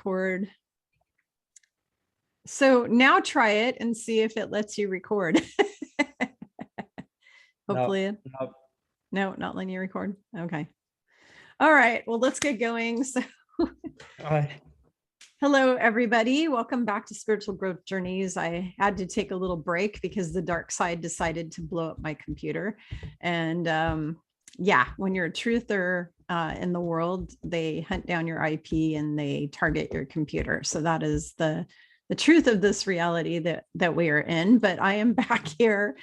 record. So now try it and see if it lets you record. Hopefully. No, not letting you record. Okay. All right. Well, let's get going. So hello, everybody. Welcome back to Spiritual Growth Journeys. I had to take a little break because the dark side decided to blow up my computer. And yeah, when you're a truther in the world, they hunt down your IP and they target your computer. So that is the truth of this reality that we are in. But I am back here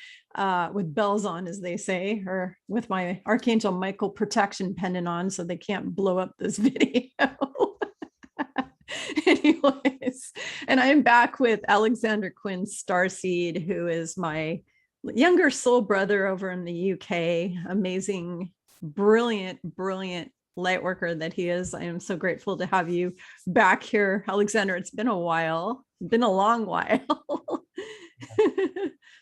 with bells on, as they say, or with my Archangel Michael protection pendant on so they can't blow up this video. Anyways, and I'm back with Alexander Quinn Starseed, who is my younger soul brother over in the UK. Amazing, brilliant light worker that he is. I am so grateful to have you back here, Alexander. It's been a while, been a long while.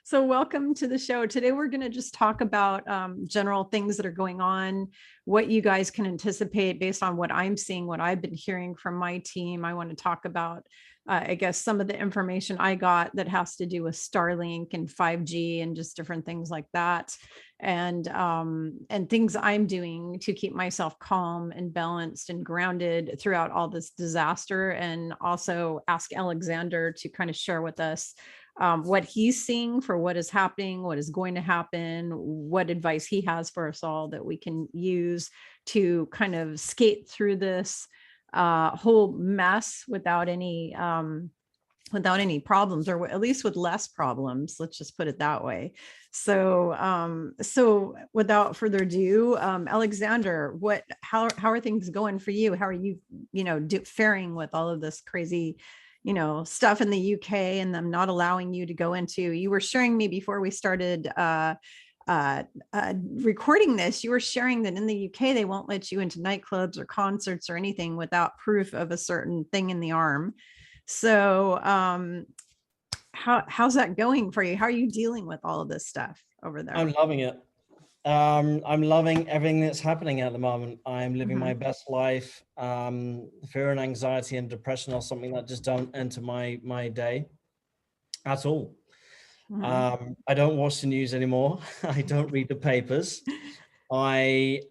So welcome to the show. Today we're going to just talk about general things that are going on, what you guys can anticipate based on what I'm seeing, what I've been hearing from my team. I want to talk about, I guess, some of the information I got that has to do with Starlink and 5G and just different things like that. And things I'm doing to keep myself calm and balanced and grounded throughout all this disaster. And also ask Alexander to kind of share with us what he's seeing for what is happening, what is going to happen, what advice he has for us all that we can use to kind of skate through this whole mess without any problems, or at least with less problems. Let's just put it that way. So, so without further ado, Alexander, how are things going for you? How are you, faring with all of this crazy, stuff in the UK and them not allowing you to go into? You were sharing me before we started recording this, you were sharing that in the UK, they won't let you into nightclubs or concerts or anything without proof of a certain thing in the arm. So how's that going for you? How are you dealing with all of this stuff over there? I'm loving it. I'm loving everything that's happening at the moment. I'm living my best life. Fear and anxiety and depression are something that just don't enter my day at all. I don't watch the news anymore. I don't read the papers. I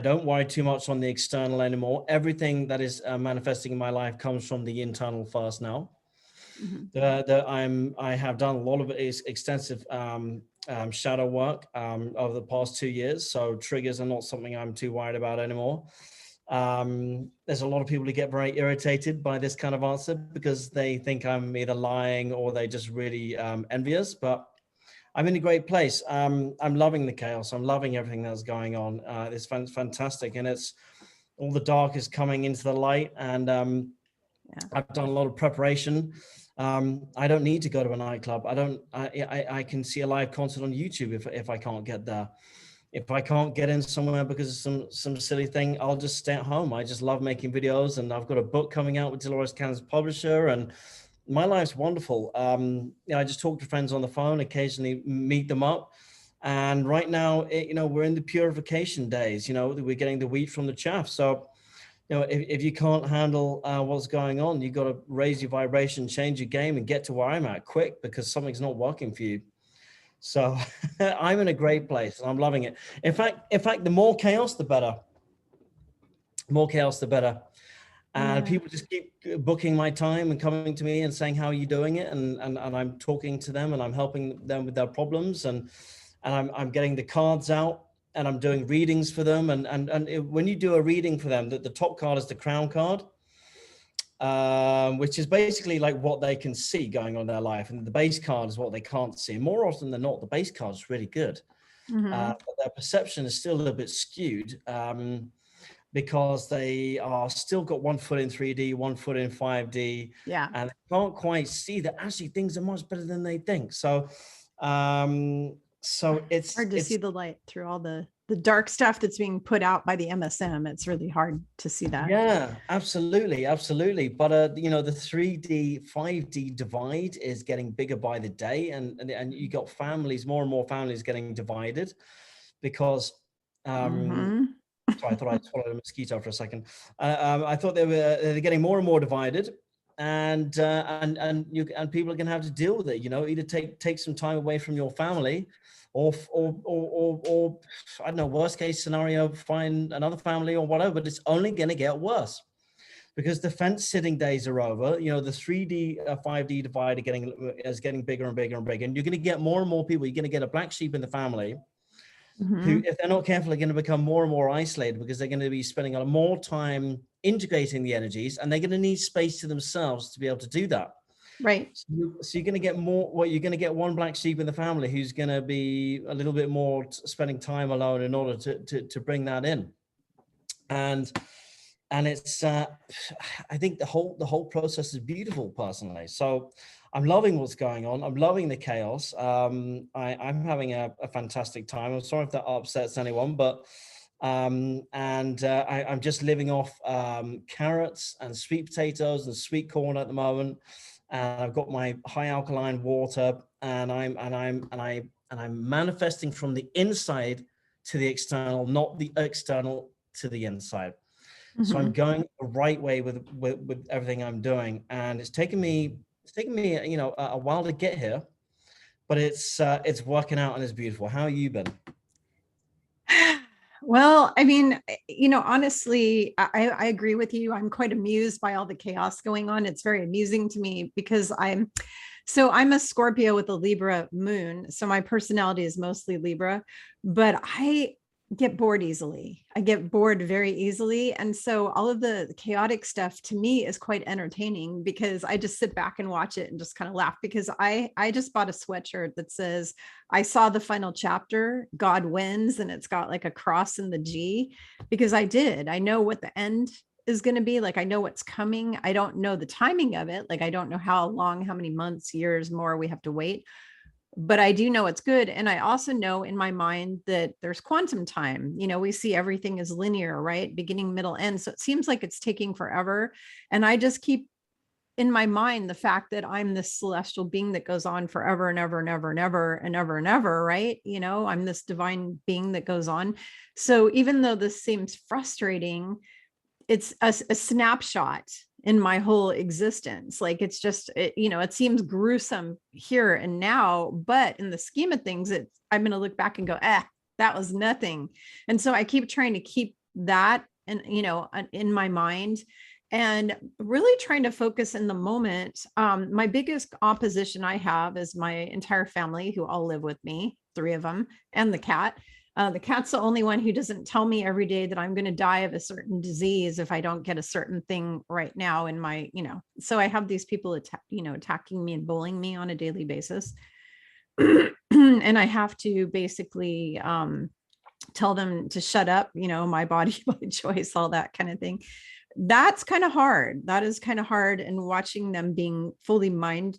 don't worry too much on the external anymore. Everything that is manifesting in my life comes from the internal first now. I have done a lot of extensive shadow work over the past 2 years. So triggers are not something I'm too worried about anymore. There's a lot of people who get very irritated by this kind of answer because they think I'm either lying or they just really envious, but I'm in a great place. I'm loving the chaos. I'm loving everything that's going on. It's fantastic. And it's all the dark is coming into the light. And I've done a lot of preparation. I don't need to go to a nightclub. I can see a live concert on YouTube if I can't get there. If I can't get in somewhere because of some silly thing, I'll just stay at home. I just love making videos, and I've got a book coming out with Dolores Cannon's publisher, and my life's wonderful. I just talk to friends on the phone, occasionally meet them up. And right now, we're in the purification days, we're getting the wheat from the chaff. So, if you can't handle what's going on, you've got to raise your vibration, change your game, and get to where I'm at quick, because something's not working for you. So I'm in a great place and I'm loving it. In fact, the more chaos, the better. More chaos, the better. And people just keep booking my time and coming to me and saying, how are you doing it? And I'm talking to them and I'm helping them with their problems. And I'm getting the cards out and I'm doing readings for them. And when you do a reading for them, the top card is the crown card, which is basically like what they can see going on in their life. And the base card is what they can't see. More often than not, the base card is really good. But their perception is still a little bit skewed because they are still got 1 foot in 3D, 1 foot in 5D. Yeah. And they can't quite see that actually things are much better than they think. So it's hard to see the light through all the dark stuff that's being put out by the MSM. It's really hard to see that. Yeah, absolutely. But the 3D, 5D divide is getting bigger by the day, and you got families, more and more families getting divided because So I thought I swallowed a mosquito for a second. I thought they're getting more and more divided, and people are going to have to deal with it. You know, either take some time away from your family, or I don't know, worst case scenario, find another family or whatever. But it's only going to get worse because the fence sitting days are over. You know, the 3D, 5D divide is getting bigger and bigger and bigger, and you're going to get more and more people. You're going to get a black sheep in the family who, if they're not careful, are going to become more and more isolated because they're going to be spending a lot more time integrating the energies, and they're going to need space to themselves to be able to do that. Right. So you're going to get more. Well, you're going to get one black sheep in the family who's going to be a little bit more spending time alone in order to bring that in, and it's I think the whole process is beautiful personally. So I'm loving what's going on. I'm loving the chaos. I'm having a fantastic time. I'm sorry if that upsets anyone, but I'm just living off carrots and sweet potatoes and sweet corn at the moment. And I've got my high alkaline water, and I'm manifesting from the inside to the external, not the external to the inside. So I'm going the right way with everything I'm doing, and it's taken me you know a while to get here, but it's working out and it's beautiful. How have you been? Well, I mean, you know, honestly, I agree with you. I'm quite amused by all the chaos going on. It's very amusing to me because I'm a Scorpio with a Libra moon. So my personality is mostly Libra, but I get bored easily. I get bored very easily. And so all of the chaotic stuff to me is quite entertaining because I just sit back and watch it and just kind of laugh because I just bought a sweatshirt that says, I saw the final chapter, God wins. And it's got like a cross in the G because I know what the end is going to be. Like, I know what's coming. I don't know the timing of it. Like, I don't know how long, how many months, years more we have to wait, but I do know it's good. And I also know in my mind that there's quantum time. You know, we see everything as linear, right? Beginning, middle, end. So it seems like it's taking forever. And I just keep in my mind the fact that I'm this celestial being that goes on forever and ever and ever and ever and ever and ever, right? You know, I'm this divine being that goes on. So even though this seems frustrating, it's a snapshot in my whole existence. Like, it's just, you know, it seems gruesome here and now, but in the scheme of things, I'm going to look back and go, that was nothing. And so I keep trying to keep that and, you know, in my mind and really trying to focus in the moment. My biggest opposition I have is my entire family who all live with me, 3 of them, and the cat. The cat's the only one who doesn't tell me every day that I'm going to die of a certain disease if I don't get a certain thing right now in my, you know, so I have these people attacking me and bullying me on a daily basis. And I have to basically tell them to shut up, you know, my body, my choice, all that kind of thing. That's kind of hard. That is kind of hard. And watching them being fully mind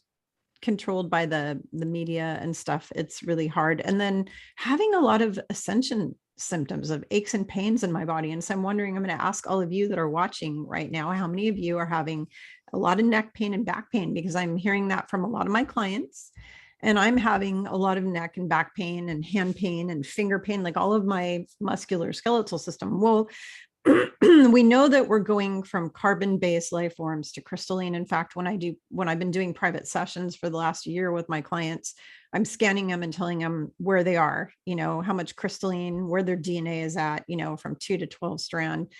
controlled by the media and stuff, it's really hard. And then having a lot of ascension symptoms of aches and pains in my body. And so I'm wondering, I'm going to ask all of you that are watching right now, how many of you are having a lot of neck pain and back pain? Because I'm hearing that from a lot of my clients, and I'm having a lot of neck and back pain and hand pain and finger pain, like all of my muscular skeletal system. Well, we know that we're going from carbon-based life forms to crystalline. In fact, when I've been doing private sessions for the last year with my clients, I'm scanning them and telling them where they are, you know, how much crystalline, where their DNA is at, you know, from 2 to 12 strand.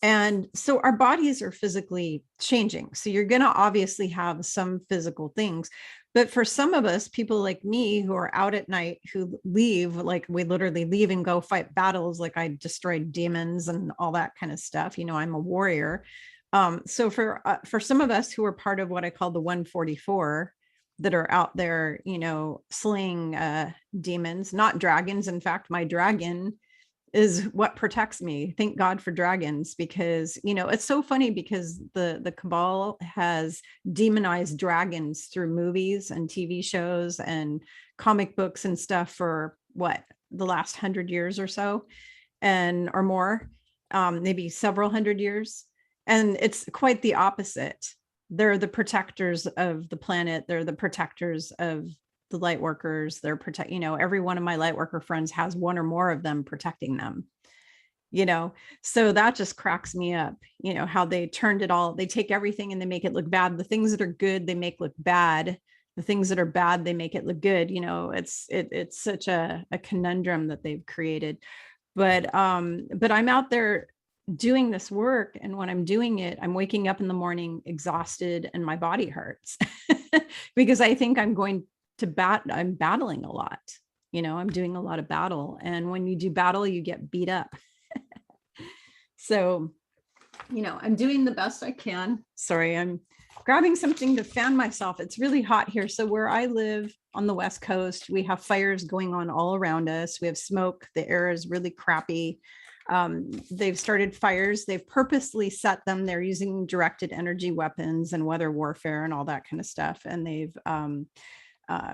And so our bodies are physically changing. So you're going to obviously have some physical things. But for some of us, people like me who are out at night, who leave, like we literally leave and go fight battles, like I destroyed demons and all that kind of stuff. You know, I'm a warrior. So for some of us who are part of what I call the 144 that are out there, you know, slaying demons, not dragons. In fact, my dragon is what protects me. Thank God for dragons, because, you know, it's so funny because the cabal has demonized dragons through movies and TV shows and comic books and stuff for the last 100 years or so, or more, maybe several hundred years. And it's quite the opposite. They're the protectors of the planet. They're the protectors of the light workers. They're every one of my light worker friends has one or more of them protecting them. So that just cracks me up, how they turned it all. They take everything and they make it look bad. The things that are good, they make look bad. The things that are bad, they make it look good. It's such a conundrum that they've created. But I'm out there doing this work. And when I'm doing it, I'm waking up in the morning exhausted and my body hurts because I think I'm battling a lot. I'm doing a lot of battle. And when you do battle, you get beat up. So, I'm doing the best I can. Sorry, I'm grabbing something to fan myself. It's really hot here. So where I live on the West Coast, we have fires going on all around us. We have smoke. The air is really crappy. They've started fires. They've purposely set them. They're using directed energy weapons and weather warfare and all that kind of stuff. And they've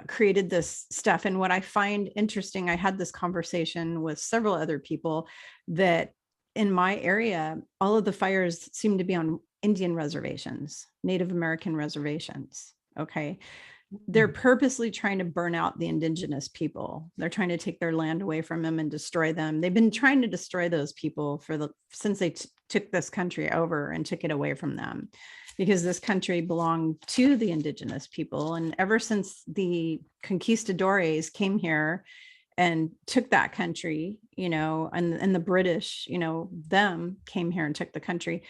created this stuff. And what I find interesting, I had this conversation with several other people that in my area, all of the fires seem to be on Indian reservations, Native American reservations. Okay. They're purposely trying to burn out the indigenous people. They're trying to take their land away from them and destroy them. They've been trying to destroy those people since they took this country over and took it away from them, because this country belonged to the indigenous people. And ever since the conquistadores came here and took that country, and the British, them came here and took the country,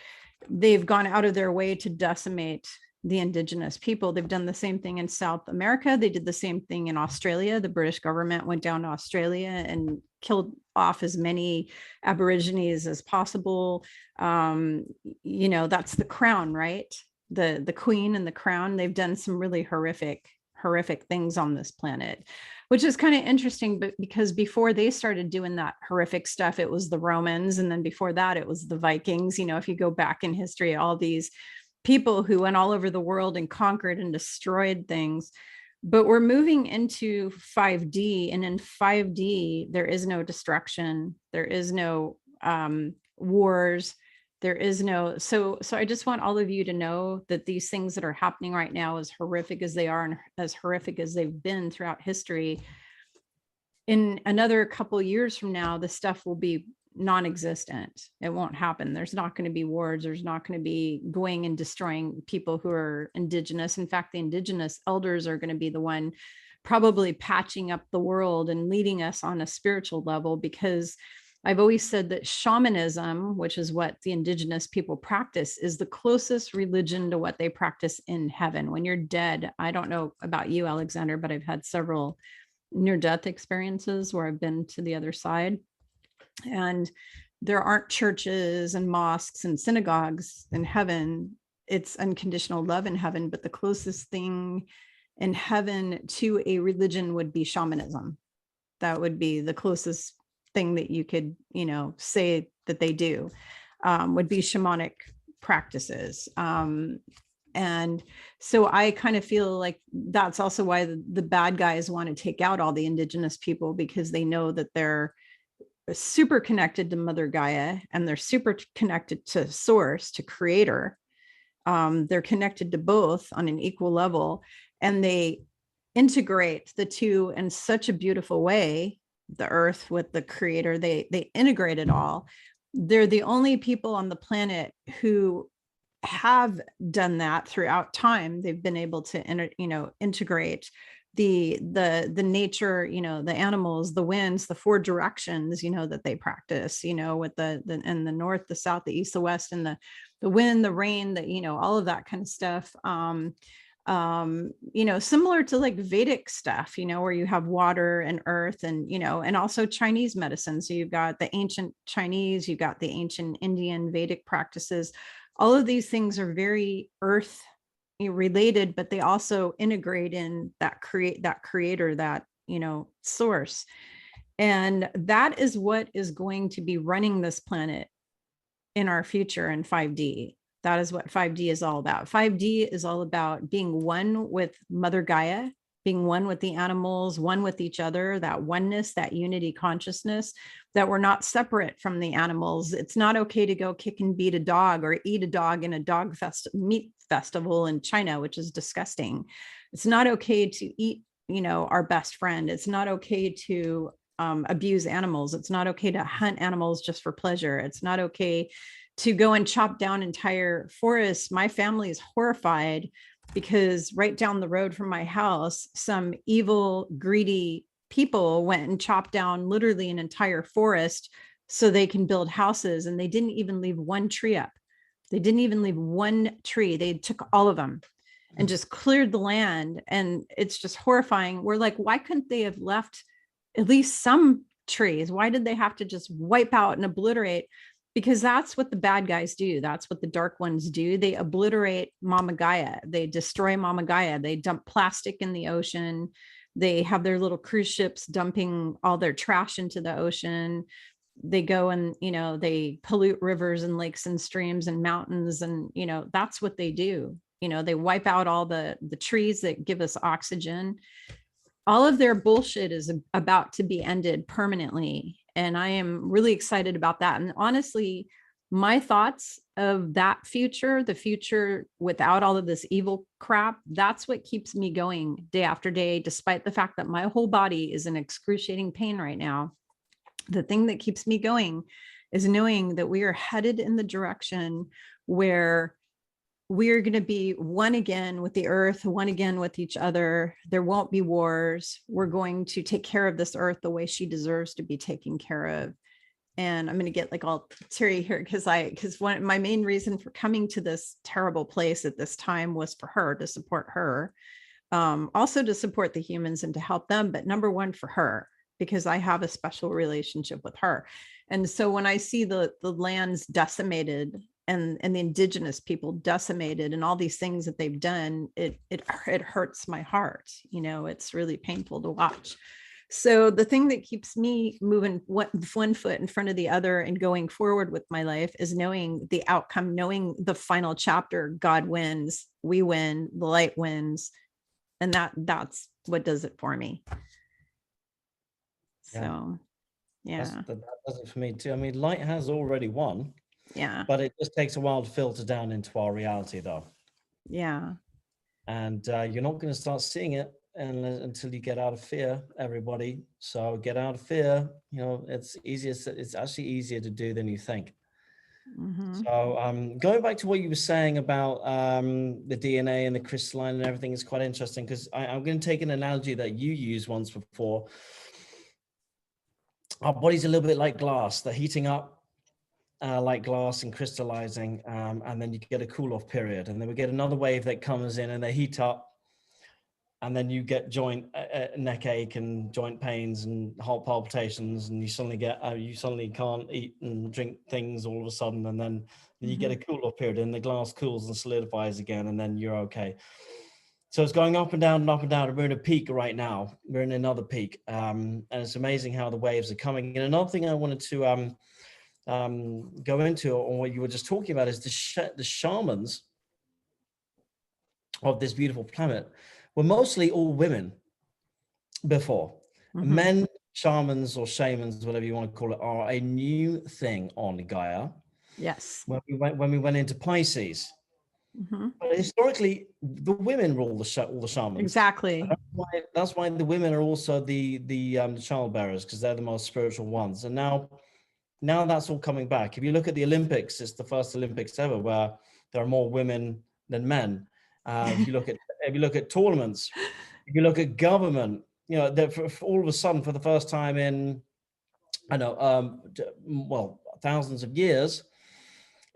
they've gone out of their way to decimate the indigenous people. They've done the same thing in South America. They did the same thing in Australia. The British government went down to Australia and killed off as many Aborigines as possible. That's the crown, right? The queen and the crown. They've done some really horrific things on this planet, which is kind of interesting, but because before they started doing that horrific stuff, it was the Romans. And then before that, it was the Vikings. If you go back in history, all these people who went all over the world and conquered and destroyed things. But we're moving into 5D, and in 5D, there is no destruction. There is no wars. There is no, so I just want all of you to know that these things that are happening right now, as horrific as they are and as horrific as they've been throughout history, in another couple of years from now, the stuff will be non-existent. It won't happen. There's not going to be wars. There's not going to be going and destroying people who are indigenous. In fact, the indigenous elders are going to be the one probably patching up the world and leading us on a spiritual level, because I've always said that shamanism, which is what the indigenous people practice, is the closest religion to what they practice in heaven. When you're dead, I don't know about you, Alexander, but I've had several near-death experiences where I've been to the other side. And there aren't churches and mosques and synagogues in heaven. It's unconditional love in heaven. But the closest thing in heaven to a religion would be shamanism. That would be the closest thing that you could, say that they do, would be shamanic practices. And so I kind of feel like that's also why the bad guys want to take out all the indigenous people, because they know that they're super connected to Mother Gaia, and they're super connected to Source, to Creator. They're connected to both on an equal level, and they integrate the two in such a beautiful way. The earth with the Creator, they integrate it all. They're the only people on the planet who have done that throughout time. They've been able to integrate the nature, the animals, the winds, the four directions, that they practice, with the and the north, the south, the east, the west, and the wind, the rain, all of that kind of stuff. Similar to like Vedic stuff, where you have water and earth, and and also Chinese medicine. So you've got the ancient Chinese, you've got the ancient Indian Vedic practices. All of these things are very earth related, but they also integrate in that creator, that source. And that is what is going to be running this planet in our future in 5D. That is what 5D is all about. 5D is all about being one with Mother Gaia, being one with the animals, one with each other, that oneness, that unity consciousness, that we're not separate from the animals. It's not okay to go kick and beat a dog or eat a dog in a meat festival in China, which is disgusting. It's not okay to eat, our best friend. It's not okay to abuse animals. It's not okay to hunt animals just for pleasure. It's not okay to go and chop down entire forests. My family is horrified because right down the road from my house, some evil, greedy people went and chopped down literally an entire forest so they can build houses. And they didn't even leave one tree up. They didn't even leave one tree. They took all of them and just cleared the land. And it's just horrifying. We're like, why couldn't they have left at least some trees? Why did they have to just wipe out and obliterate? Because that's what the bad guys do. That's what the dark ones do. They obliterate Mama Gaia. They destroy Mama Gaia. They dump plastic in the ocean. They have their little cruise ships dumping all their trash into the ocean. They go and, they pollute rivers and lakes and streams and mountains. And, that's what they do. They wipe out all the trees that give us oxygen. All of their bullshit is about to be ended permanently. And I am really excited about that. And honestly, my thoughts of that future, the future without all of this evil crap, that's what keeps me going day after day, despite the fact that my whole body is in excruciating pain right now. The thing that keeps me going is knowing that we are headed in the direction where we're going to be one again with the earth, one again with each other. There won't be wars. We're going to take care of this earth the way she deserves to be taken care of. And I'm going to get like all teary here because my main reason for coming to this terrible place at this time was for her, to support her, also to support the humans and to help them. But number one, for her, because I have a special relationship with her. And so when I see the lands decimated and the indigenous people decimated and all these things that they've done, it hurts my heart. It's really painful to watch. So the thing that keeps me moving one foot in front of the other and going forward with my life is knowing the outcome, knowing the final chapter. God wins, we win, the light wins. And that's what does it for me. So, yeah. That does it for me too. I mean, light has already won. Yeah. But it just takes a while to filter down into our reality, though. Yeah. And you're not going to start seeing it until you get out of fear, everybody. So get out of fear. It's easier. It's actually easier to do than you think. Mm-hmm. So going back to what you were saying about the DNA and the crystalline and everything is quite interesting, because I'm going to take an analogy that you used once before. Our body's a little bit like glass. They're heating up like glass and crystallizing, and then you get a cool off period, and then we get another wave that comes in and they heat up, and then you get joint neck ache and joint pains and heart palpitations, and you suddenly can't eat and drink things all of a sudden, and then you get a cool off period and the glass cools and solidifies again, and then you're okay. So it's going up and down and up and down. We're in a peak right now. We're in another peak, and it's amazing how the waves are coming. And another thing I wanted to go into, or what you were just talking about, is the shamans of this beautiful planet were mostly all women before. Men, shamans or shamans, whatever you want to call it, are a new thing on Gaia. Yes. When we went into Pisces, but historically the women were all the shamans. Exactly. That's why the women are also the child bearers, because they're the most spiritual ones. And now that's all coming back. If you look at the Olympics, it's the first Olympics ever where there are more women than men. If you look at tournaments, if you look at government, for all of a sudden, for the first time in, thousands of years,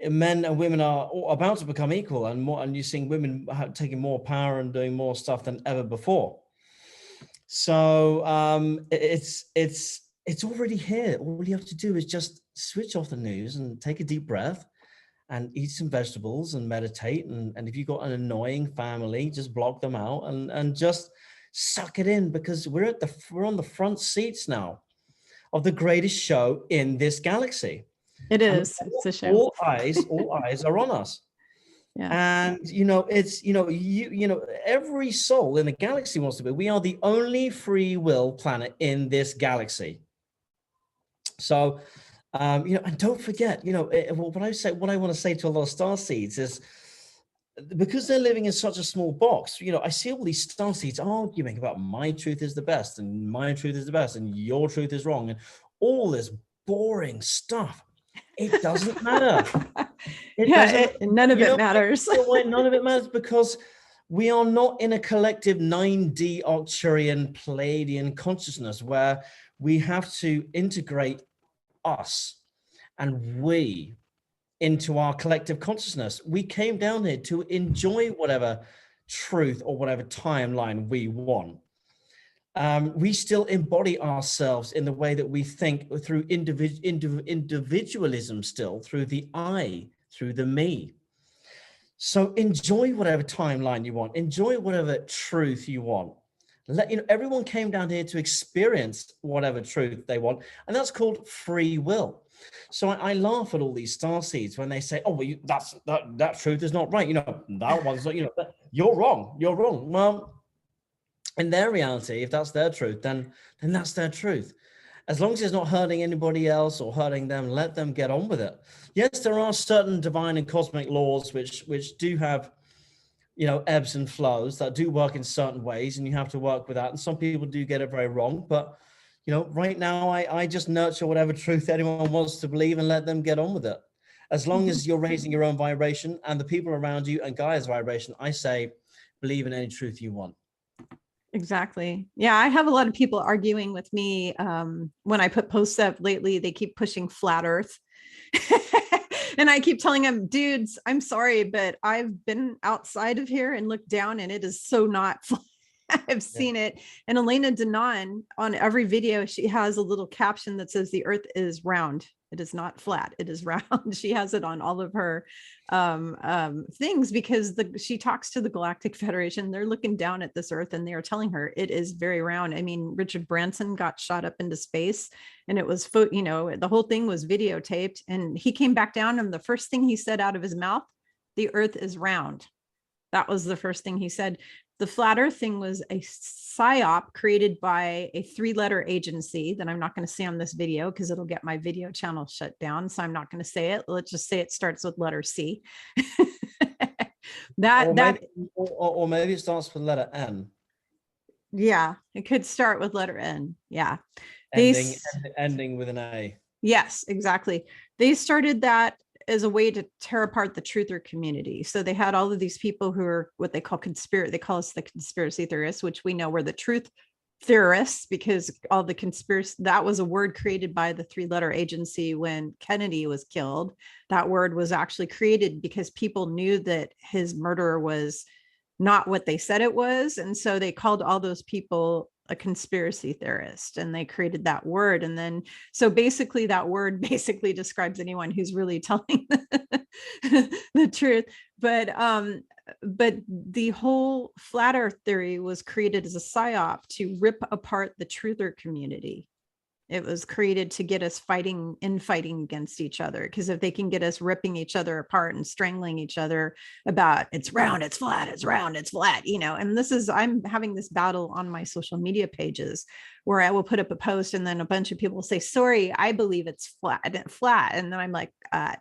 men and women are about to become equal, and you're seeing women taking more power and doing more stuff than ever before. So it's already here. All you have to do is just switch off the news and take a deep breath and eat some vegetables and meditate. And if you've got an annoying family, just block them out and just suck it in, because we're on the front seats now of the greatest show in this galaxy. It is. It's a show. All eyes are on us. Yeah. And every soul in the galaxy wants to be. We are the only free will planet in this galaxy. So, and don't forget, what I want to say to a lot of star seeds is because they're living in such a small box, I see all these starseeds arguing about my truth is the best and my truth is the best and your truth is wrong and all this boring stuff. It doesn't matter. None of it matters. Why none of it matters? Because we are not in a collective 9D Arcturian Palladian consciousness where we have to integrate us and we into our collective consciousness. We came down here to enjoy whatever truth or whatever timeline we want. We still embody ourselves in the way that we think through individualism still, through the I, through the me. So enjoy whatever timeline you want, enjoy whatever truth you want. Everyone came down here to experience whatever truth they want, and that's called free will. So I laugh at all these starseeds when they say, "Oh, well, that truth is not right. That one's not. You're wrong. You're wrong." Well, in their reality, if that's their truth, then that's their truth. As long as it's not hurting anybody else or hurting them, let them get on with it. Yes, there are certain divine and cosmic laws which do have, ebbs and flows that do work in certain ways, and you have to work with that. And some people do get it very wrong, but right now I just nurture whatever truth anyone wants to believe and let them get on with it. As long as you're raising your own vibration and the people around you and Gaia's vibration, I say, believe in any truth you want. Exactly. Yeah, I have a lot of people arguing with me when I put posts up lately. They keep pushing flat Earth. And I keep telling them, dudes, I'm sorry, but I've been outside of here and looked down and it is so not flat. I've seen it. And Elena Denon, on every video, she has a little caption that says the Earth is round. It is not flat. It is round. She has it on all of her things because she talks to the Galactic Federation. They're looking down at this Earth and they are telling her it is very round. I mean, Richard Branson got shot up into space and it was, the whole thing was videotaped, and he came back down and the first thing he said out of his mouth, the Earth is round. That was the first thing he said. The flat Earth thing was a psyop created by a 3-letter agency that I'm not going to say on this video because it'll get my video channel shut down. So I'm not going to say it. Let's just say it starts with letter C. Or maybe it starts with letter N. Yeah, it could start with letter N. Yeah. Ending with an A. Yes, exactly. They started that as a way to tear apart the truther community. So they had all of these people who are what they call they call us the conspiracy theorists, which we know we're the truth theorists because all the conspiracy, that was a word created by the 3-letter agency when Kennedy was killed. That word was actually created because people knew that his murder was not what they said it was. And so they called all those people a conspiracy theorist, and they created that word. And then, so basically that word basically describes anyone who's really telling the truth. But the whole flat Earth theory was created as a psyop to rip apart the truther community. It was created to get us infighting against each other, because if they can get us ripping each other apart and strangling each other about it's round, it's flat, it's round, it's flat, and I'm having this battle on my social media pages where I will put up a post and then a bunch of people will say, sorry, I believe it's flat. And then I'm like,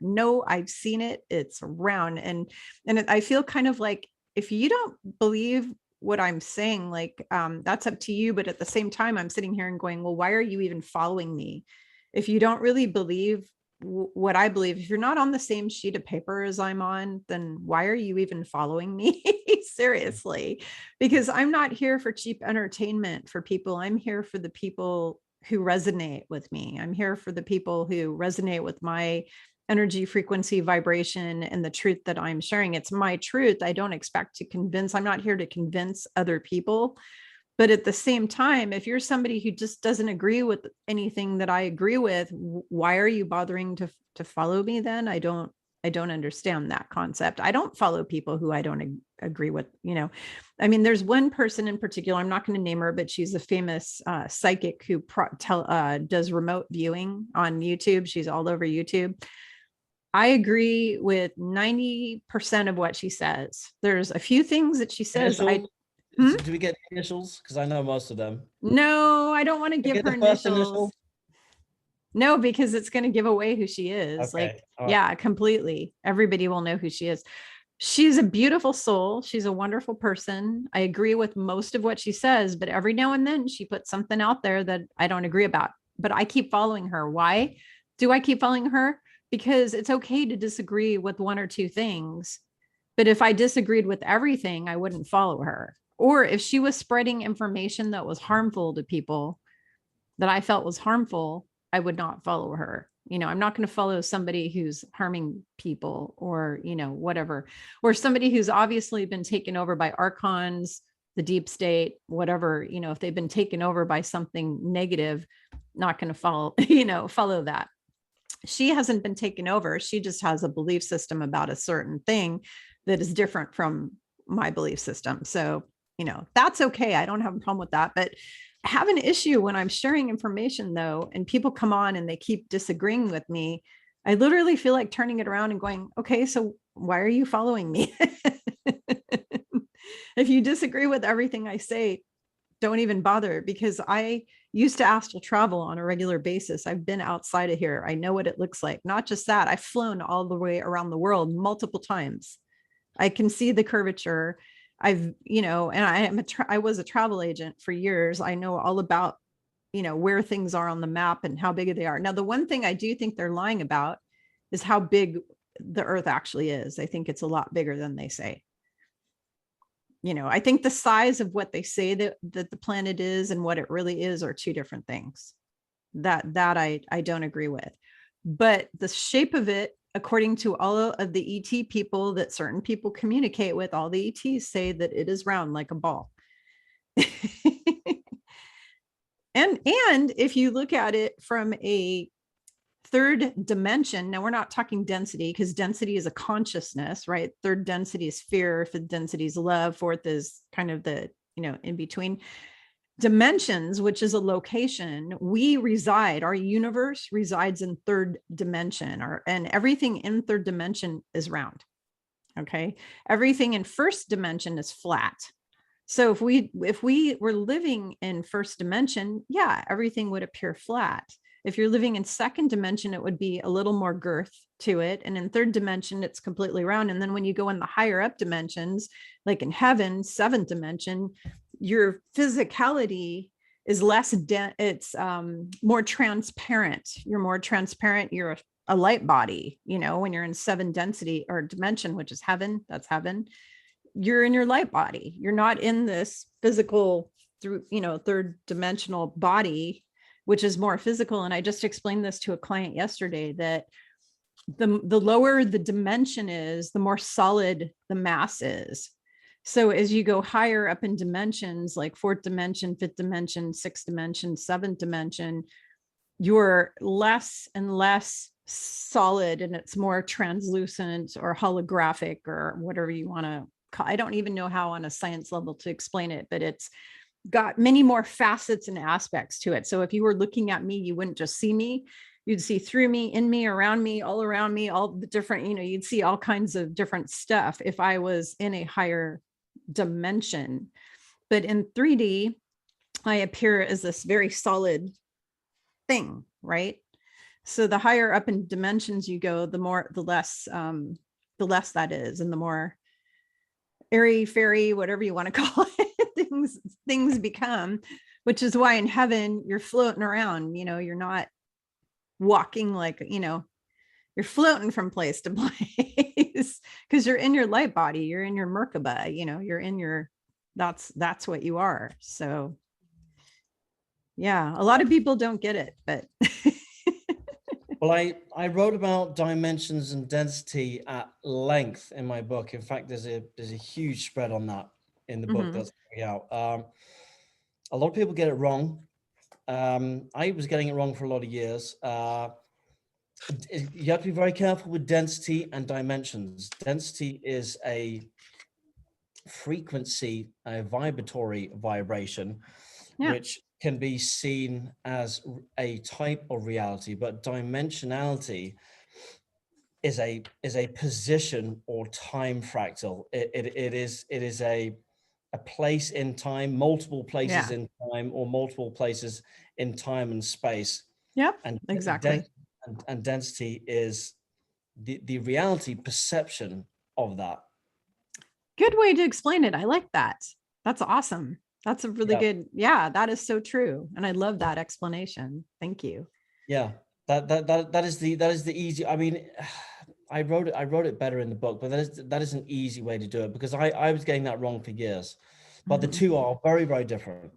no, I've seen it. It's round. And I feel kind of like, if you don't believe what I'm saying, like, that's up to you. But at the same time, I'm sitting here and going, well, why are you even following me? If you don't really believe what I believe, if you're not on the same sheet of paper as I'm on, then why are you even following me? Seriously, because I'm not here for cheap entertainment for people. I'm here for the people who resonate with me. I'm here for the people who resonate with my energy, frequency, vibration, and the truth that I'm sharing. It's my truth. I don't expect to convince. I'm not here to convince other people. But at the same time, if you're somebody who just doesn't agree with anything that I agree with, why are you bothering to follow me then? I don't understand that concept. I don't follow people who I don't agree with. I mean, there's one person in particular, I'm not going to name her, but she's a famous psychic who does remote viewing on YouTube. She's all over YouTube. I agree with 90% of what she says. There's a few things that she says. Do we get initials? Because I know most of them. No, I don't want to give her initials. No, because it's going to give away who she is. Okay. Like, yeah, completely. Everybody will know who she is. She's a beautiful soul. She's a wonderful person. I agree with most of what she says, but every now and then she puts something out there that I don't agree about. But I keep following her. Why do I keep following her? Because it's okay to disagree with one or two things. But if I disagreed with everything, I wouldn't follow her. Or if she was spreading information that was harmful to people, that I felt was harmful, I would not follow her. I'm not going to follow somebody who's harming people or, whatever, or somebody who's obviously been taken over by archons, the deep state, whatever, if they've been taken over by something negative, not going to follow that. She hasn't been taken over. She just has a belief system about a certain thing that is different from my belief system. So, that's okay. I don't have a problem with that. But I have an issue when I'm sharing information, though, and people come on and they keep disagreeing with me. I literally feel like turning it around and going, okay, so why are you following me? If you disagree with everything I say, don't even bother, because I used to astral travel on a regular basis. I've been outside of here. I know what it looks like. Not just that, I've flown all the way around the world multiple times. I can see the curvature. And I was a travel agent for years. I know all about, where things are on the map and how big they are. Now, the one thing I do think they're lying about is how big the Earth actually is. I think it's a lot bigger than they say. I think the size of what they say that the planet is and what it really is are two different things. That I don't agree with. But the shape of it, according to all of the ET people that certain people communicate with, all the ETs say that it is round like a ball. and if you look at it from a third dimension, now we're not talking density, because density is a consciousness, right? Third density is fear, fifth density is love, fourth is kind of the, in between dimensions, which is a location. We reside, our universe resides in third dimension, and everything in third dimension is round. Okay. Everything in first dimension is flat. So if we were living in first dimension, yeah, everything would appear flat. If you're living in second dimension, it would be a little more girth to it. And in third dimension, it's completely round. And then when you go in the higher up dimensions, like in heaven, seventh dimension, your physicality is less it's more transparent. You're more transparent. You're a light body, when you're in seven density or dimension, which is heaven, that's heaven. You're in your light body. You're not in this physical through, third dimensional body, which is more physical. And I just explained this to a client yesterday, that the lower the dimension is, the more solid the mass is. So as you go higher up in dimensions, like fourth dimension, fifth dimension, sixth dimension, seventh dimension, you're less and less solid, and it's more translucent or holographic or whatever you want to call. I don't even know how on a science level to explain it, but it's got many more facets and aspects to it. So if you were looking at me, you wouldn't just see me, you'd see through me, in me, around me, all the different, you'd see all kinds of different stuff if I was in a higher dimension. But in 3D, I appear as this very solid thing, right? So the higher up in dimensions you go, the less that is, and the more airy fairy, whatever you want to call it, things become, which is why in heaven you're floating around, you're not walking like, you're floating from place to place, because you're in your light body, you're in your Merkaba, you're in your, that's what you are. So yeah, a lot of people don't get it, but Well, I wrote about dimensions and density at length in my book. In fact, there's a huge spread on that in the book that's coming out. A lot of people get it wrong. I was getting it wrong for a lot of years. You have to be very careful with density and dimensions. Density is a frequency, a vibratory vibration, which can be seen as a type of reality, but dimensionality is a position or time fractal. It is a place in time, multiple places in time, or multiple places in time and space. Yep, and exactly. And density is the reality perception of that. Good way to explain it. I like that. That's awesome. That's a really good, yeah, that is so true. And I love that explanation. Thank you. Yeah, that is the easy. I mean, I wrote it better in the book, but that is an easy way to do it, because I was getting that wrong for years. But the two are very, very different.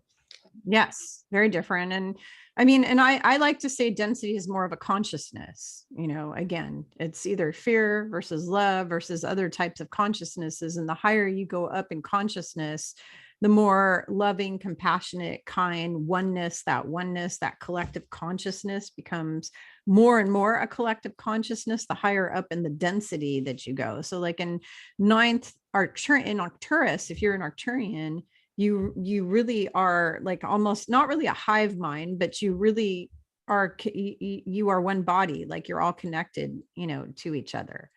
Yes, very different. And I mean, and I like to say density is more of a consciousness. Again, it's either fear versus love versus other types of consciousnesses. And the higher you go up in consciousness, the more loving, compassionate, kind oneness, that collective consciousness becomes more and more a collective consciousness, the higher up in the density that you go. So like in ninth in Arcturus, if you're an Arcturian, you really are like almost not really a hive mind, but you really are, you are one body, like you're all connected, to each other.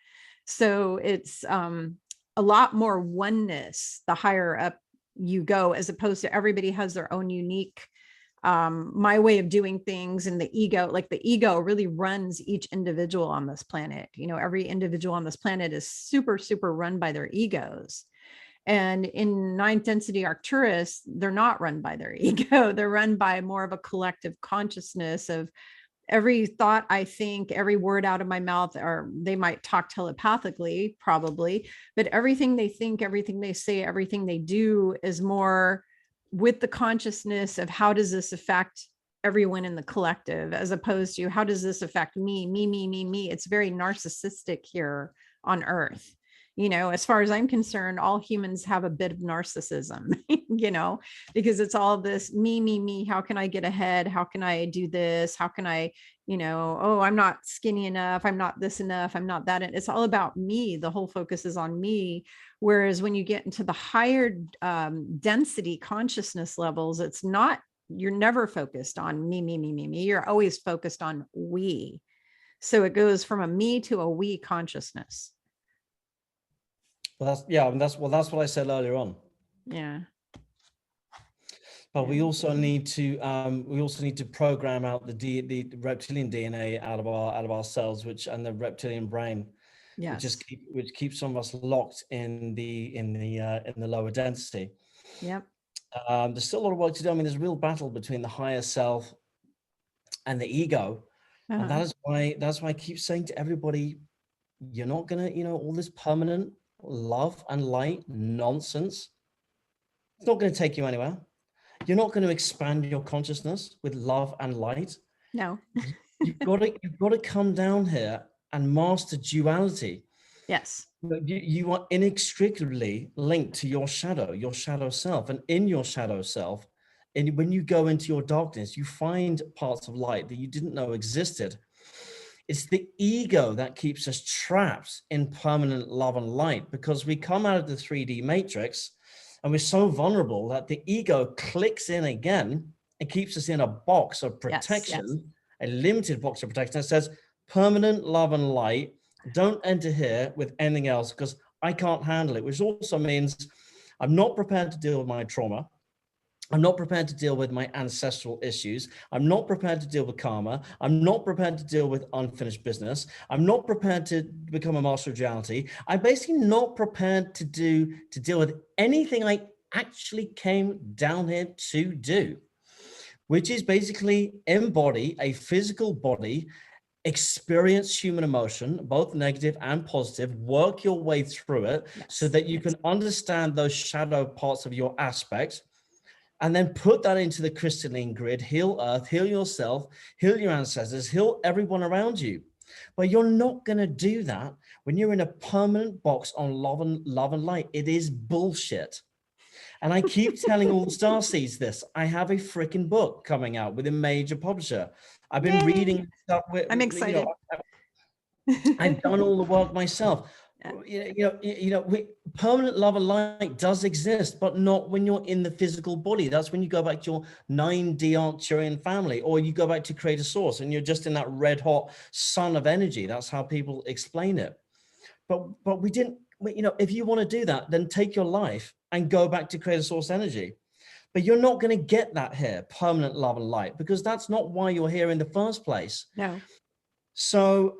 So it's a lot more oneness the higher up you go, as opposed to everybody has their own unique my way of doing things. And the ego really runs each individual on this planet. Every individual on this planet is super, super run by their egos. And in ninth density Arcturus, they're not run by their ego. They're run by more of a collective consciousness of every thought I think, every word out of my mouth, or they might talk telepathically, probably, but everything they think, everything they say, everything they do is more with the consciousness of how does this affect everyone in the collective, as opposed to how does this affect me. It's very narcissistic here on Earth. As far as I'm concerned, all humans have a bit of narcissism, because it's all this me. How can I get ahead? How can I do this? How can I, oh, I'm not skinny enough. I'm not this enough. I'm not that. It's all about me. The whole focus is on me. Whereas when you get into the higher density consciousness levels, it's not, you're never focused on me. You're always focused on we. So it goes from a me to a we consciousness. Well, that's what I said earlier on. Yeah. But we also need to program out the reptilian DNA out of our cells, and the reptilian brain, yes, which keeps some of us locked in the lower density. Yep. There's still a lot of work to do. I mean, there's a real battle between the higher self and the ego, and that's why I keep saying to everybody, you're not gonna, all this permanent love and light nonsense, it's not going to take you anywhere. You're not going to expand your consciousness with love and light. No. you've got to come down here and master duality. Yes. You are inextricably linked to your shadow self, and in your shadow self, and when you go into your darkness, you find parts of light that you didn't know existed. It's the ego that keeps us trapped in permanent love and light, because we come out of the 3D matrix and we're so vulnerable that the ego clicks in again and keeps us in a box of protection, a limited box of protection that says permanent love and light. Don't enter here with anything else because I can't handle it, which also means I'm not prepared to deal with my trauma. I'm not prepared to deal with my ancestral issues. I'm not prepared to deal with karma. I'm not prepared to deal with unfinished business. I'm not prepared to become a master of duality. I'm basically not prepared to deal with anything I actually came down here to do, which is basically embody a physical body, experience human emotion, both negative and positive, work your way through it so that you can understand those shadow parts of your aspects, and then put that into the crystalline grid, heal Earth, heal yourself, heal your ancestors, heal everyone around you. But you're not going to do that when you're in a permanent box on love and light. It is bullshit. And I keep telling all the starseeds this. I have a freaking book coming out with a major publisher. I've been reading stuff with, I'm excited. I've done all the work myself. Permanent love and light does exist, but not when you're in the physical body. That's when you go back to your 9D Arcturian family, or you go back to Creator Source and you're just in that red hot sun of energy. That's how people explain it. But we didn't, if you want to do that, then take your life and go back to Creator Source energy. But you're not going to get that here, permanent love and light, because that's not why you're here in the first place. No. So,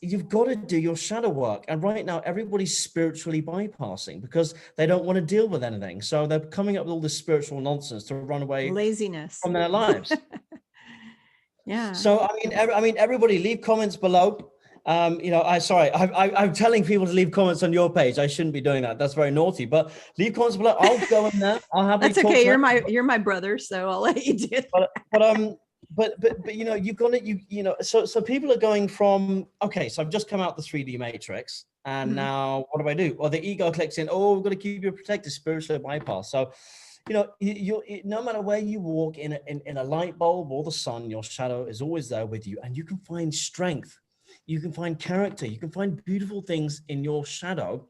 you've got to do your shadow work. And right now, everybody's spiritually bypassing because they don't want to deal with anything. So they're coming up with all this spiritual nonsense to run away Laziness. from their lives. Yeah. So I mean, everybody leave comments below. I'm telling people to leave comments on your page. I shouldn't be doing that. That's very naughty. But leave comments below. I'll go in there. I'll happily That's talk okay. to You're my brother, so I'll let you do it. But you know, you've got to so people are going from, okay, so I've just come out the 3D matrix, and now what do? Well, the ego clicks in. Oh, we've got to keep you protected, spiritually bypass. So, you know, no matter where you walk in a light bulb or the sun, your shadow is always there with you, and you can find strength, you can find character, you can find beautiful things in your shadow,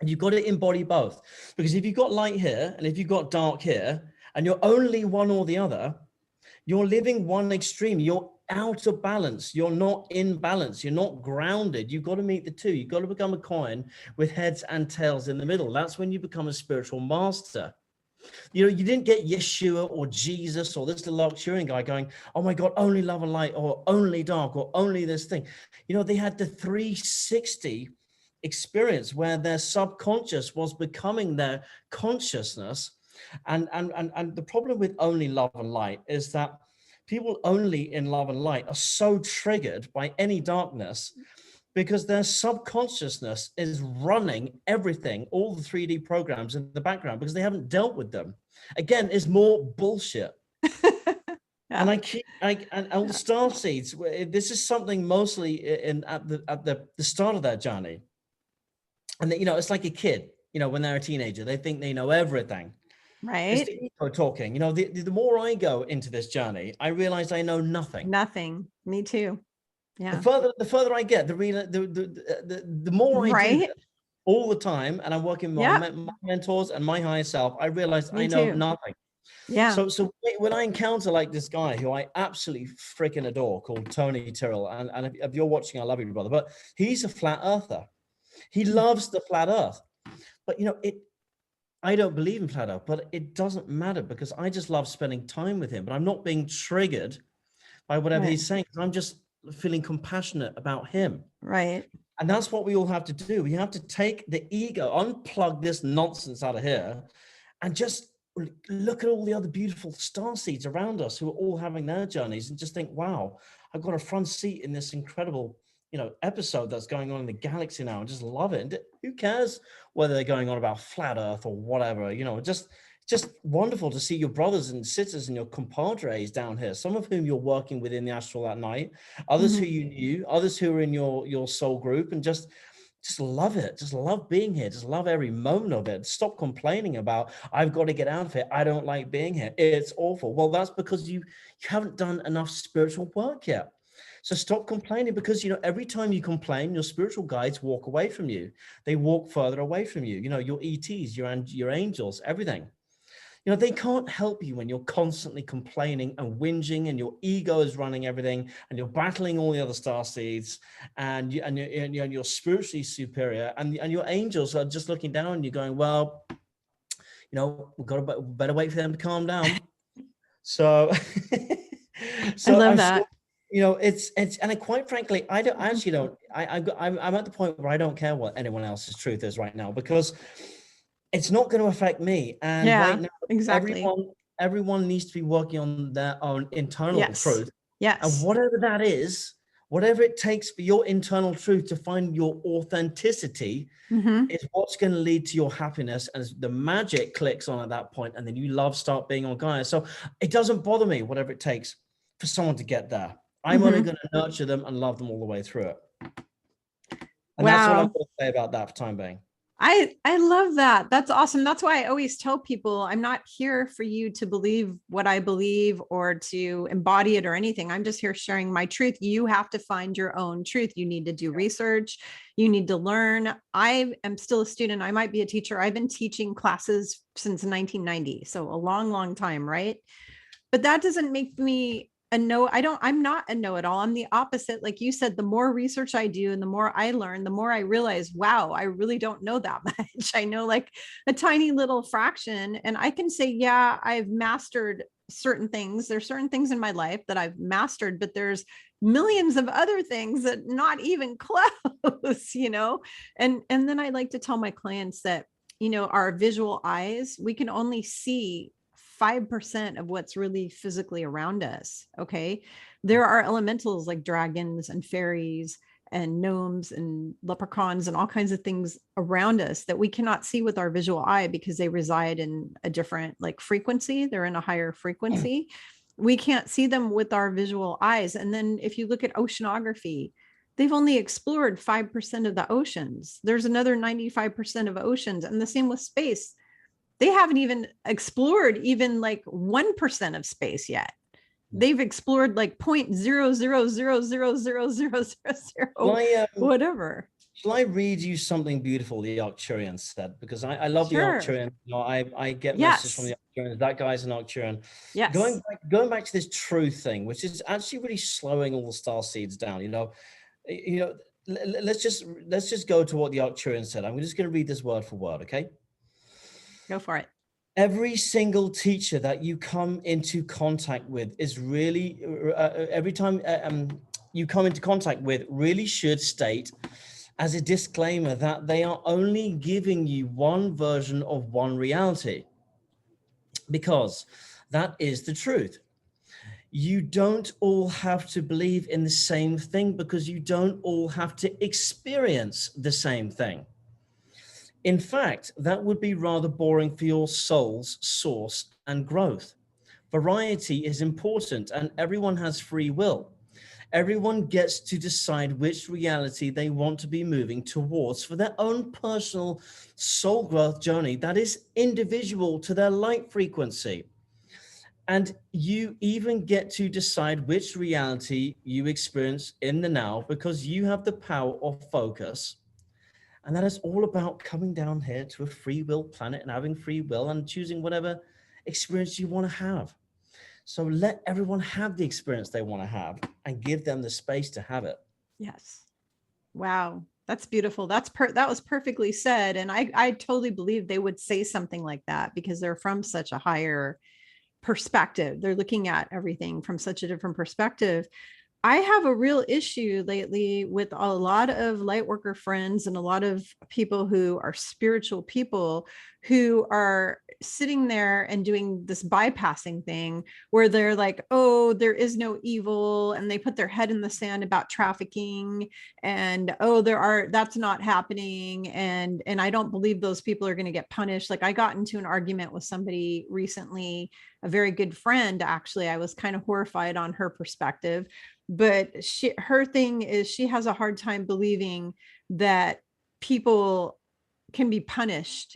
and you've got to embody both. Because if you've got light here and if you've got dark here, and you're only one or the other, you're living one extreme. You're out of balance. You're not in balance. You're not grounded. You've got to meet the two. You've got to become a coin with heads and tails in the middle. That's when you become a spiritual master. You know, you didn't get Yeshua or Jesus or this little Arcturian guy going, oh my God, only love and light, or only dark, or only this thing. You know, they had the 360 experience where their subconscious was becoming their consciousness. And the problem with only love and light is that people only in love and light are so triggered by any darkness because their subconsciousness is running everything, all the 3D programs in the background, because they haven't dealt with them. Again, it's more bullshit. And and all the star seeds, this is something mostly at the start of their journey. And you know, it's like a kid, you know, when they're a teenager, they think they know everything. Right. It's the ego talking. You know, the more I go into this journey, I realize I know nothing. Nothing. Me too. Yeah. The further I get, the more I do this all the time, and I'm working with my mentors and my higher self, I realize I know nothing. Yeah. So when I encounter like this guy who I absolutely freaking adore called Tony Tyrrell, and if you're watching, I love you, brother, but he's a flat earther. He loves the flat earth. But you know, I don't believe in flat earth, but it doesn't matter because I just love spending time with him. But I'm not being triggered by whatever he's saying. I'm just feeling compassionate about him. Right. And that's what we all have to do. We have to take the ego, unplug this nonsense out of here, and just look at all the other beautiful star seeds around us who are all having their journeys, and just think, wow, I've got a front seat in this incredible, you know, episode that's going on in the galaxy now, and just love it. And who cares whether they're going on about flat earth or whatever, you know, just wonderful to see your brothers and sisters and your compadres down here, some of whom you're working with in the astral that night, others who you knew, others who are in your soul group, and just love it. Just love being here. Just love every moment of it. Stop complaining about, I've got to get out of here. I don't like being here. It's awful. Well, that's because you haven't done enough spiritual work yet. So stop complaining, because, you know, every time you complain, your spiritual guides walk away from you. They walk further away from you. You know, your ETs, your angels, everything. You know, they can't help you when you're constantly complaining and whinging, and your ego is running everything, and you're battling all the other star seeds, and you're spiritually superior, and your angels are just looking down and you're going, well, you know, we've got to better wait for them to calm down. So, I love that. Sure, you know, it's and quite frankly, I'm at the point where I don't care what anyone else's truth is right now, because it's not going to affect me. And right now, exactly. Everyone needs to be working on their own internal truth. Yes. And whatever that is, whatever it takes for your internal truth to find your authenticity is what's going to lead to your happiness. And the magic clicks on at that point, and then you start being on Gaia. So it doesn't bother me, whatever it takes for someone to get there. I'm only going to nurture them and love them all the way through it. And that's all I've got to say about that for time being. I love that. That's awesome. That's why I always tell people, I'm not here for you to believe what I believe or to embody it or anything. I'm just here sharing my truth. You have to find your own truth. You need to do research. You need to learn. I am still a student. I might be a teacher. I've been teaching classes since 1990. So a long, long time, right? But that doesn't make me I'm not a know-it-all. I'm the opposite. Like you said, the more research I do and the more I learn, the more I realize, wow, I really don't know that much. I know like a tiny little fraction. And I can say, yeah, I've mastered certain things. There's certain things in my life that I've mastered, but there's millions of other things that not even close, And then I like to tell my clients that, our visual eyes, we can only see 5% of what's really physically around us. Okay. There are elementals like dragons and fairies and gnomes and leprechauns and all kinds of things around us that we cannot see with our visual eye because they reside in a different frequency. They're in a higher frequency. We can't see them with our visual eyes. And then if you look at oceanography, they've only explored 5% of the oceans. There's another 95% of oceans. And the same with space. They haven't even explored even 1% of space yet. They've explored 0.00000000 whatever. Shall I read you something beautiful the Arcturian said? Because I love the Arcturian. I get messages from the Arcturians. That guy's an Arcturian. Yes. Going back to this truth thing, which is actually really slowing all the star seeds down. Let's just go to what the Arcturian said. I'm just going to read this word for word. Okay. Go for it. Every single teacher that you come into contact with is really, every time you come into contact with, really should state as a disclaimer that they are only giving you one version of one reality, because that is the truth. You don't all have to believe in the same thing because you don't all have to experience the same thing. In fact, that would be rather boring for your soul's source and growth. Variety is important and everyone has free will. Everyone gets to decide which reality they want to be moving towards for their own personal soul growth journey that is individual to their light frequency. And you even get to decide which reality you experience in the now because you have the power of focus. And that is all about coming down here to a free will planet and having free will and choosing whatever experience you want to have. So let everyone have the experience they want to have and give them the space to have it. Yes. Wow. That's beautiful. That was perfectly said. And I totally believe they would say something like that because they're from such a higher perspective. They're looking at everything from such a different perspective. I have a real issue lately with a lot of light worker friends and a lot of people who are spiritual people who are sitting there and doing this bypassing thing where they're like, oh, there is no evil. And they put their head in the sand about trafficking and, oh, that's not happening. And I don't believe those people are going to get punished. I got into an argument with somebody recently, a very good friend, actually. I was kind of horrified on her perspective. But her thing is she has a hard time believing that people can be punished,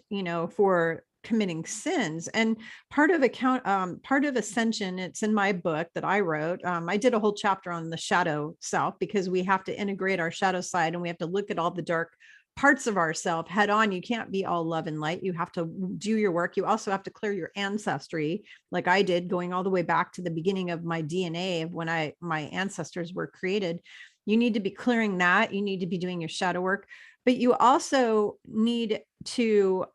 for committing sins. And part of Ascension, it's in my book that I wrote. I did a whole chapter on the shadow self because we have to integrate our shadow side and we have to look at all the dark parts of ourselves head on. You can't be all love and light. You have to do your work. You also have to clear your ancestry, like I did, going all the way back to the beginning of my DNA of when my ancestors were created. You need to be clearing that. You need to be doing your shadow work, but you also need to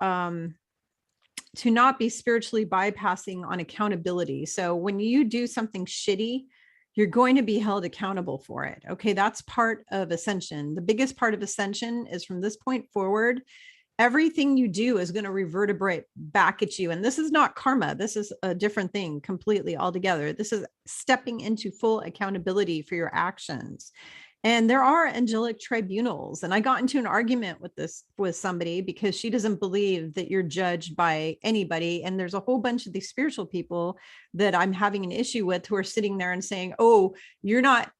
not be spiritually bypassing on accountability. So when you do something shitty, you're going to be held accountable for it. Okay, that's part of Ascension. The biggest part of Ascension is from this point forward, everything you do is going to reverberate back at you. And this is not karma. This is a different thing completely altogether. This is stepping into full accountability for your actions. And there are angelic tribunals. And I got into an argument with somebody because she doesn't believe that you're judged by anybody. And there's a whole bunch of these spiritual people that I'm having an issue with who are sitting there and saying, oh, you're not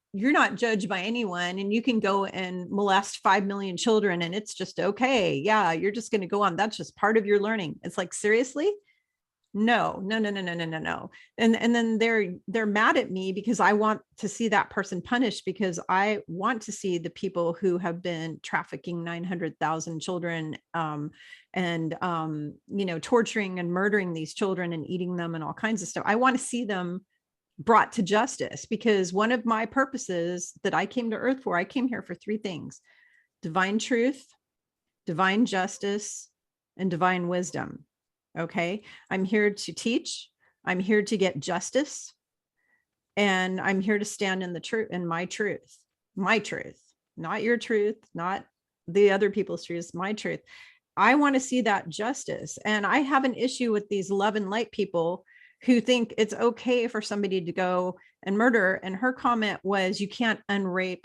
judged by anyone and you can go and molest 5 million children and it's just okay. Yeah, you're just going to go on. That's just part of your learning. It's like, seriously? No. And then they're mad at me because I want to see that person punished because I want to see the people who have been trafficking 900,000 children and torturing and murdering these children and eating them and all kinds of stuff. I want to see them brought to justice because one of my purposes that I came to Earth for, I came here for 3 things: divine truth, divine justice, and divine wisdom. Okay. I'm here to teach. I'm here to get justice. And I'm here to stand in the truth, in my truth, not your truth, not the other people's truths, my truth. I want to see that justice. And I have an issue with these love and light people who think it's okay for somebody to go and murder. And her comment was, you can't unrape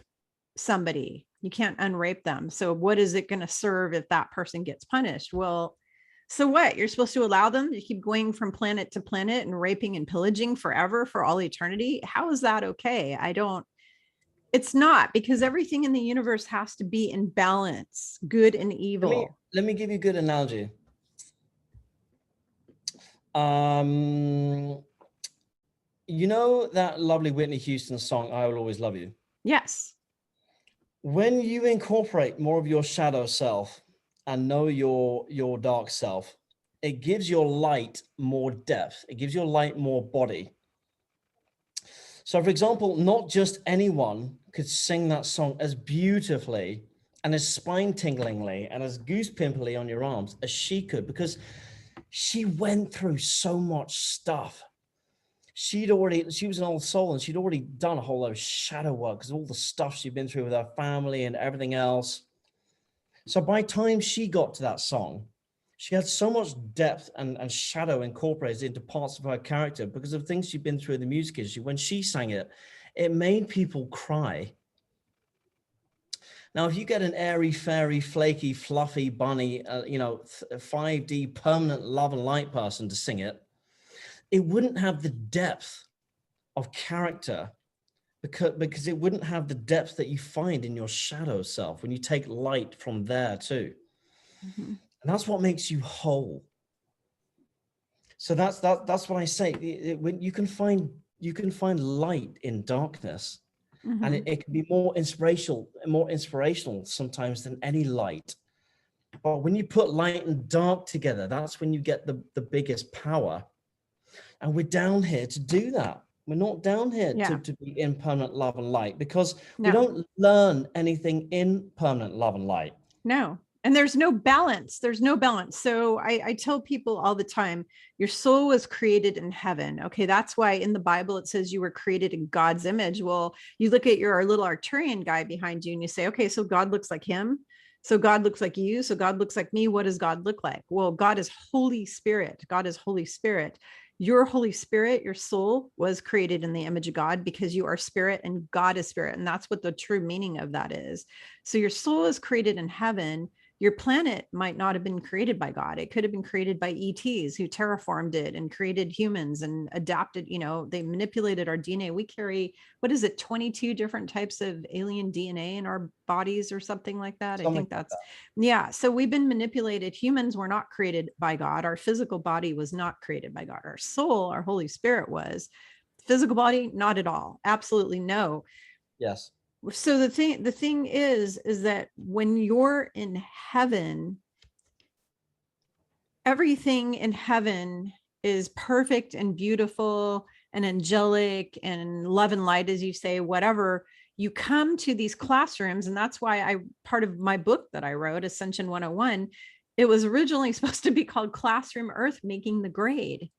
somebody. You can't unrape them. So what is it going to serve if that person gets punished? Well, so what? You're supposed to allow them to keep going from planet to planet and raping and pillaging forever for all eternity? How is that okay? It's not, because everything in the universe has to be in balance, good and evil. Let me give you a good analogy. You know that lovely Whitney Houston song, I Will Always Love You? Yes. When you incorporate more of your shadow self and know your dark self, it gives your light more depth. It gives your light more body. So for example, not just anyone could sing that song as beautifully and as spine-tinglingly and as goose-pimply on your arms as she could, because she went through so much stuff. She was an old soul, and she'd already done a whole lot of shadow work because of all the stuff she'd been through with her family and everything else. So by the time she got to that song, she had so much depth and shadow incorporated into parts of her character because of things she'd been through in the music industry. When she sang it, it made people cry. Now, if you get an airy, fairy, flaky, fluffy, bunny, 5D permanent love and light person to sing it, it wouldn't have the depth of character because it wouldn't have the depth that you find in your shadow self when you take light from there too. Mm-hmm. And that's what makes you whole. So that's what I say. When you can find light in darkness, mm-hmm. and it can be more inspirational sometimes than any light. But when you put light and dark together, that's when you get the biggest power. And we're down here to do that. We're not down here to be in permanent love and light, because we don't learn anything in permanent love and light. No. And there's no balance. There's no balance. So I tell people all the time, your soul was created in heaven. Okay. That's why in the Bible, it says you were created in God's image. Well, you look at your little Arcturian guy behind you and you say, okay, so God looks like him. So God looks like you. So God looks like me. What does God look like? Well, God is Holy Spirit. God is Holy Spirit. Your Holy Spirit, your soul was created in the image of God, because you are spirit and God is spirit. And that's what the true meaning of that is. So your soul is created in heaven. Your planet might not have been created by God. It could have been created by ETs who terraformed it and created humans and adapted, they manipulated our DNA. We carry, 22 different types of alien DNA in our bodies or something like that. I think that's, yeah. So we've been manipulated. Humans were not created by God. Our physical body was not created by God. Our soul, our Holy Spirit was. Physical body, not at all. Absolutely no. Yes. So the thing is that when you're in heaven, everything in heaven is perfect and beautiful and angelic and love and light, as you say, whatever. You come to these classrooms, and that's why part of my book that I wrote, Ascension 101, it was originally supposed to be called Classroom Earth, Making the Grade.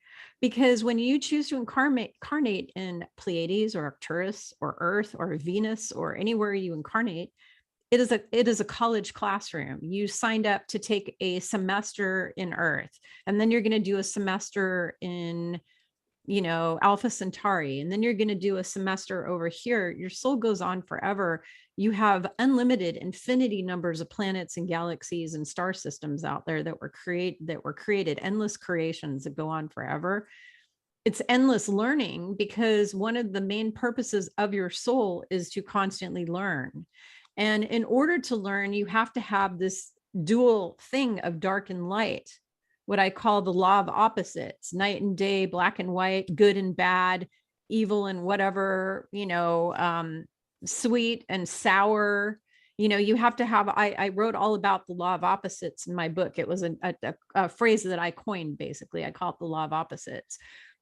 Because when you choose to incarnate in Pleiades or Arcturus or Earth or Venus or anywhere you incarnate, it is a college classroom. You signed up to take a semester in Earth, and then you're going to do a semester in, Alpha Centauri, and then you're going to do a semester over here. Your soul goes on forever. You have unlimited infinity numbers of planets and galaxies and star systems out there that were created, endless creations that go on forever. It's endless learning, because one of the main purposes of your soul is to constantly learn. And in order to learn, you have to have this dual thing of dark and light, what I call the law of opposites, night and day, black and white, good and bad, evil and whatever, sweet and sour. You have to have, I wrote all about the law of opposites in my book. It was a phrase that I coined, basically. I call it the law of opposites.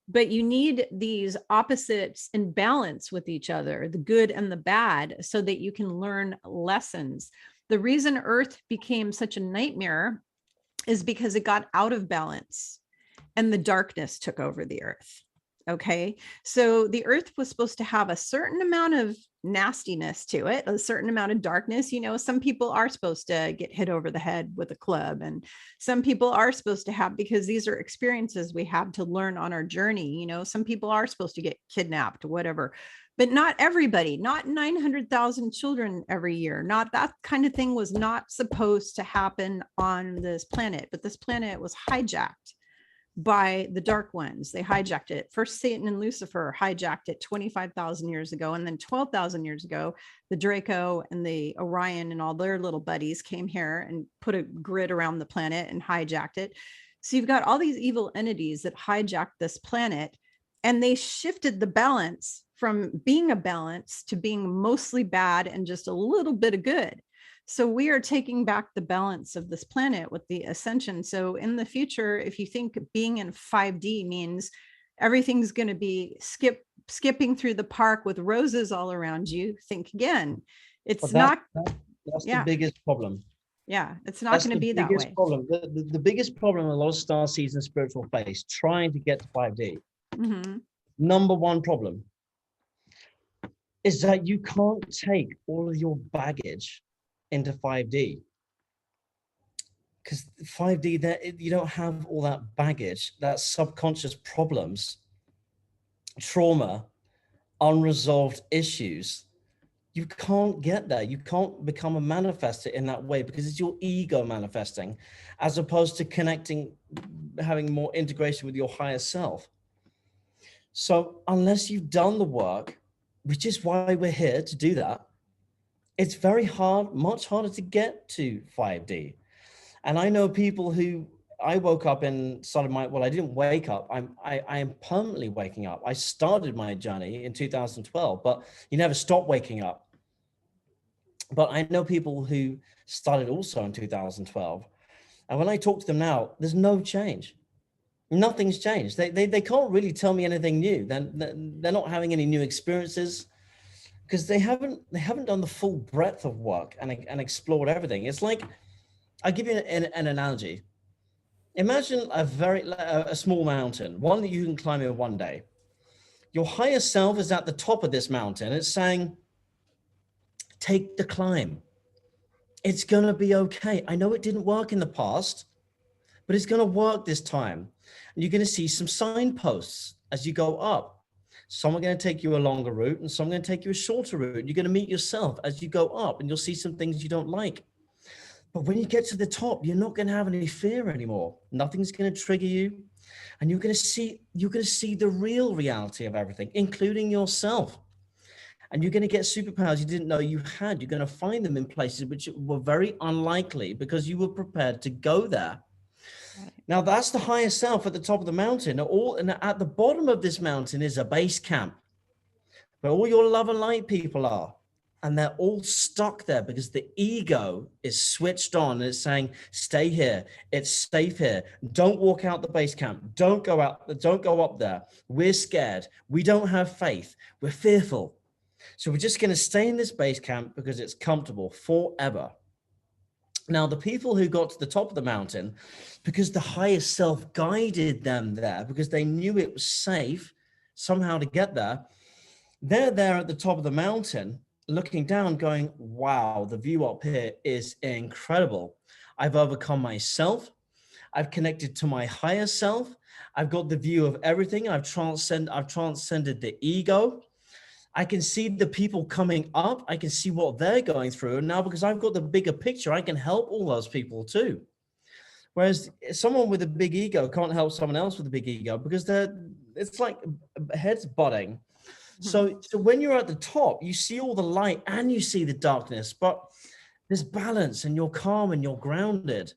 But you need these opposites in balance with each other, the good and the bad, so that you can learn lessons. The reason Earth became such a nightmare is because it got out of balance. and the darkness took over the earth. Okay. So the earth was supposed to have a certain amount of nastiness to it, a certain amount of darkness. You know, some people are supposed to get hit over the head with a club, and some people are supposed to have, because these are experiences we have to learn on our journey. You know, some people are supposed to get kidnapped, whatever, but not everybody, not 900,000 children every year. Not that kind of thing was not supposed to happen on this planet, but this planet was hijacked by the dark ones. They hijacked it. First, Satan and Lucifer hijacked it 25,000 years ago. And then 12,000 years ago, the Draco and the Orion and all their little buddies came here and put a grid around the planet and hijacked it. So you've got all these evil entities that hijacked this planet, and they shifted the balance from being a balance to being mostly bad and just a little bit of good. So we are taking back the balance of this planet with the Ascension. So in the future, if you think being in 5D means everything's going to be skipping through the park with roses all around you, think again. It's not. That's the biggest problem. Yeah, it's not going to be that way. Problem. The biggest problem a lot of starseeds and spiritual face trying to get to 5D. Mm-hmm. Number one problem is that you can't take all of your baggage into 5D, because 5D, that you don't have all that baggage, that subconscious problems, trauma, unresolved issues. You can't get there. You can't become a manifester in that way, because it's your ego manifesting, as opposed to connecting, having more integration with your higher self. So unless you've done the work, which is why we're here to do that, it's very hard, much harder to get to 5D. And I know people who, I woke up and started my, well, I didn't wake up. I am permanently waking up. I started my journey in 2012, but you never stop waking up. But I know people who started also in 2012. And when I talk to them now, there's no change. Nothing's changed. They can't really tell me anything new. They're not having any new experiences, because they haven't done the full breadth of work and explored everything. It's like, I'll give you an analogy. Imagine a small mountain, one that you can climb in one day. Your higher self is at the top of this mountain. It's saying, take the climb. It's going to be okay. I know it didn't work in the past, but it's going to work this time. And you're going to see some signposts as you go up. Some are going to take you a longer route, and some are going to take you a shorter route. You're going to meet yourself as you go up, and you'll see some things you don't like. But when you get to the top, you're not going to have any fear anymore. Nothing's going to trigger you. And you're going to see the real reality of everything, including yourself. And you're going to get superpowers you didn't know you had. You're going to find them in places which were very unlikely, because you were prepared to go there. Now, that's the higher self at the top of the mountain. And at the bottom of this mountain is a base camp where all your love and light people are. And they're all stuck there because the ego is switched on and it's saying, stay here. It's safe here. Don't walk out the base camp. Don't go up there. We're scared. We don't have faith. We're fearful. So we're just going to stay in this base camp because it's comfortable forever. Now, the people who got to the top of the mountain, because the higher self guided them there, because they knew it was safe somehow to get there, they're there at the top of the mountain looking down going, wow, the view up here is incredible. I've overcome myself. I've connected to my higher self. I've got the view of everything. I've transcended the ego. I can see the people coming up. I can see what they're going through. And now, because I've got the bigger picture, I can help all those people too. Whereas someone with a big ego can't help someone else with a big ego, because it's like heads butting. So when you're at the top, you see all the light and you see the darkness, but there's balance and you're calm and you're grounded.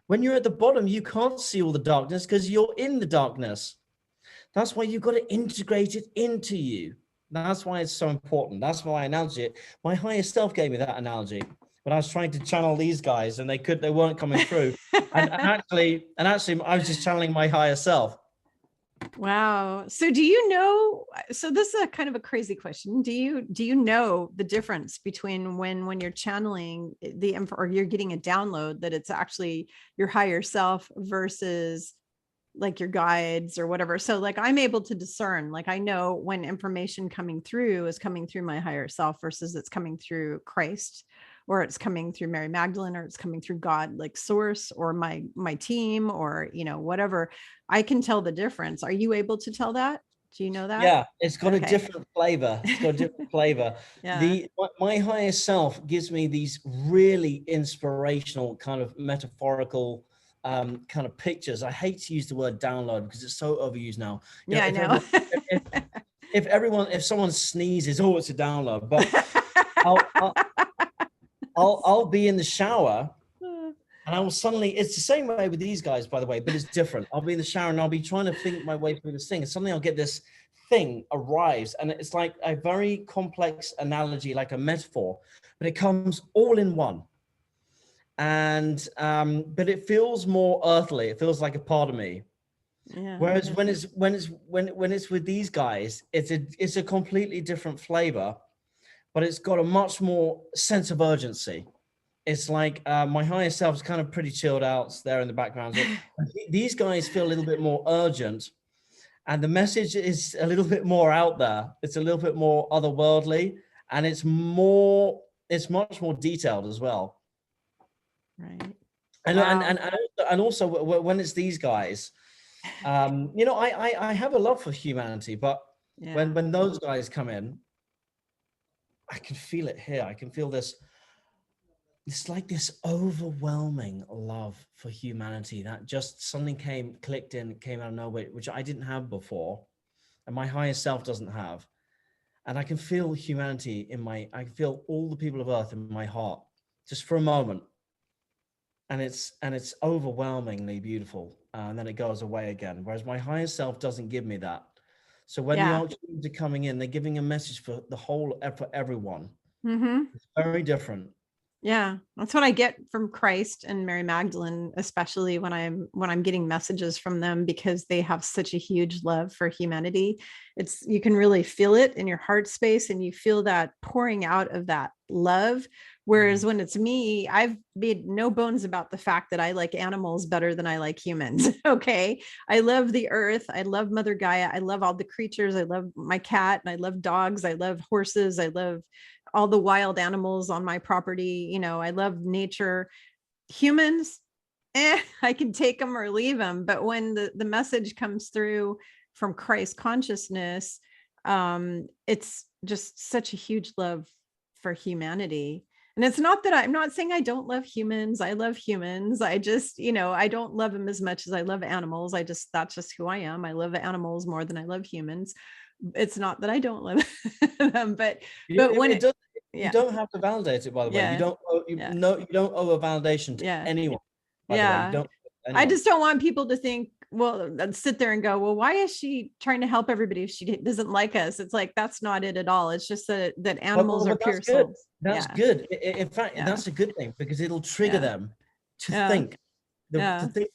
When you're at the bottom, you can't see all the darkness because you're in the darkness. That's why you've got to integrate it into you. That's why it's so important. That's why I announced it. My higher self gave me that analogy when I was trying to channel these guys, and they weren't coming through. and actually, I was just channeling my higher self. Wow. So do you know, so this is a kind of a crazy question. Do you know the difference between when you're channeling or you're getting a download that it's actually your higher self versus like your guides or whatever. So like I'm able to discern, like I know when information coming through is coming through my higher self versus it's coming through Christ, or it's coming through Mary Magdalene, or it's coming through God, like source, or my team, or whatever. I can tell the difference. Are you able to tell that? Do you know that? Yeah, it's got a Okay. different flavor. It's got a different flavor. Yeah. My higher self gives me these really inspirational kind of metaphorical kind of pictures. I hate to use the word download because it's so overused now. Yeah, I know. If someone sneezes, oh, it's a download. But I'll be in the shower and I will suddenly, it's the same way with these guys, by the way, but it's different. I'll be in the shower and I'll be trying to think my way through this thing. And suddenly I'll get this thing arrives. And it's like a very complex analogy, like a metaphor, but it comes all in one. And, but it feels more earthly. It feels like a part of me. Yeah. Whereas when it's with these guys, it's a completely different flavor, but it's got a much more sense of urgency. It's like my higher self is kind of pretty chilled out there in the background. These guys feel a little bit more urgent, and the message is a little bit more out there. It's a little bit more otherworldly, and it's much more detailed as well. Right. And Wow. and also when it's these guys, I have a love for humanity, but when those guys come in, I can feel it here. I can feel this. It's like this overwhelming love for humanity that just suddenly came out of nowhere, which I didn't have before, and my higher self doesn't have. And I can feel humanity I can feel all the people of Earth in my heart, just for a moment. And it's overwhelmingly beautiful, and then it goes away again. Whereas my higher self doesn't give me that. So when the archangels are coming in, they're giving a message for for everyone. Mm-hmm. It's very different. Yeah, that's what I get from Christ and Mary Magdalene, especially when I'm getting messages from them, because they have such a huge love for humanity. You can really feel it in your heart space, and you feel that pouring out of that love. Whereas when it's me, I've made no bones about the fact that I like animals better than I like humans. Okay. I love the earth. I love Mother Gaia. I love all the creatures. I love my cat, and I love dogs. I love horses. I love all the wild animals on my property. I love nature. Humans, I can take them or leave them. But when the message comes through from Christ consciousness, it's just such a huge love for humanity. And it's not that I'm not saying I don't love humans. I love humans. I just, I don't love them as much as I love animals. That's just who I am. I love animals more than I love humans. It's not that I don't love them, but when it does, you don't have to validate it, by the way. You don't owe a validation to anyone. By the way. You don't. I just don't want people to think, well, sit there and go, well, why is she trying to help everybody if she doesn't like us? It's like, that's not it at all. It's just that animals are pure souls. That's good. In fact, that's a good thing, because it'll trigger them to think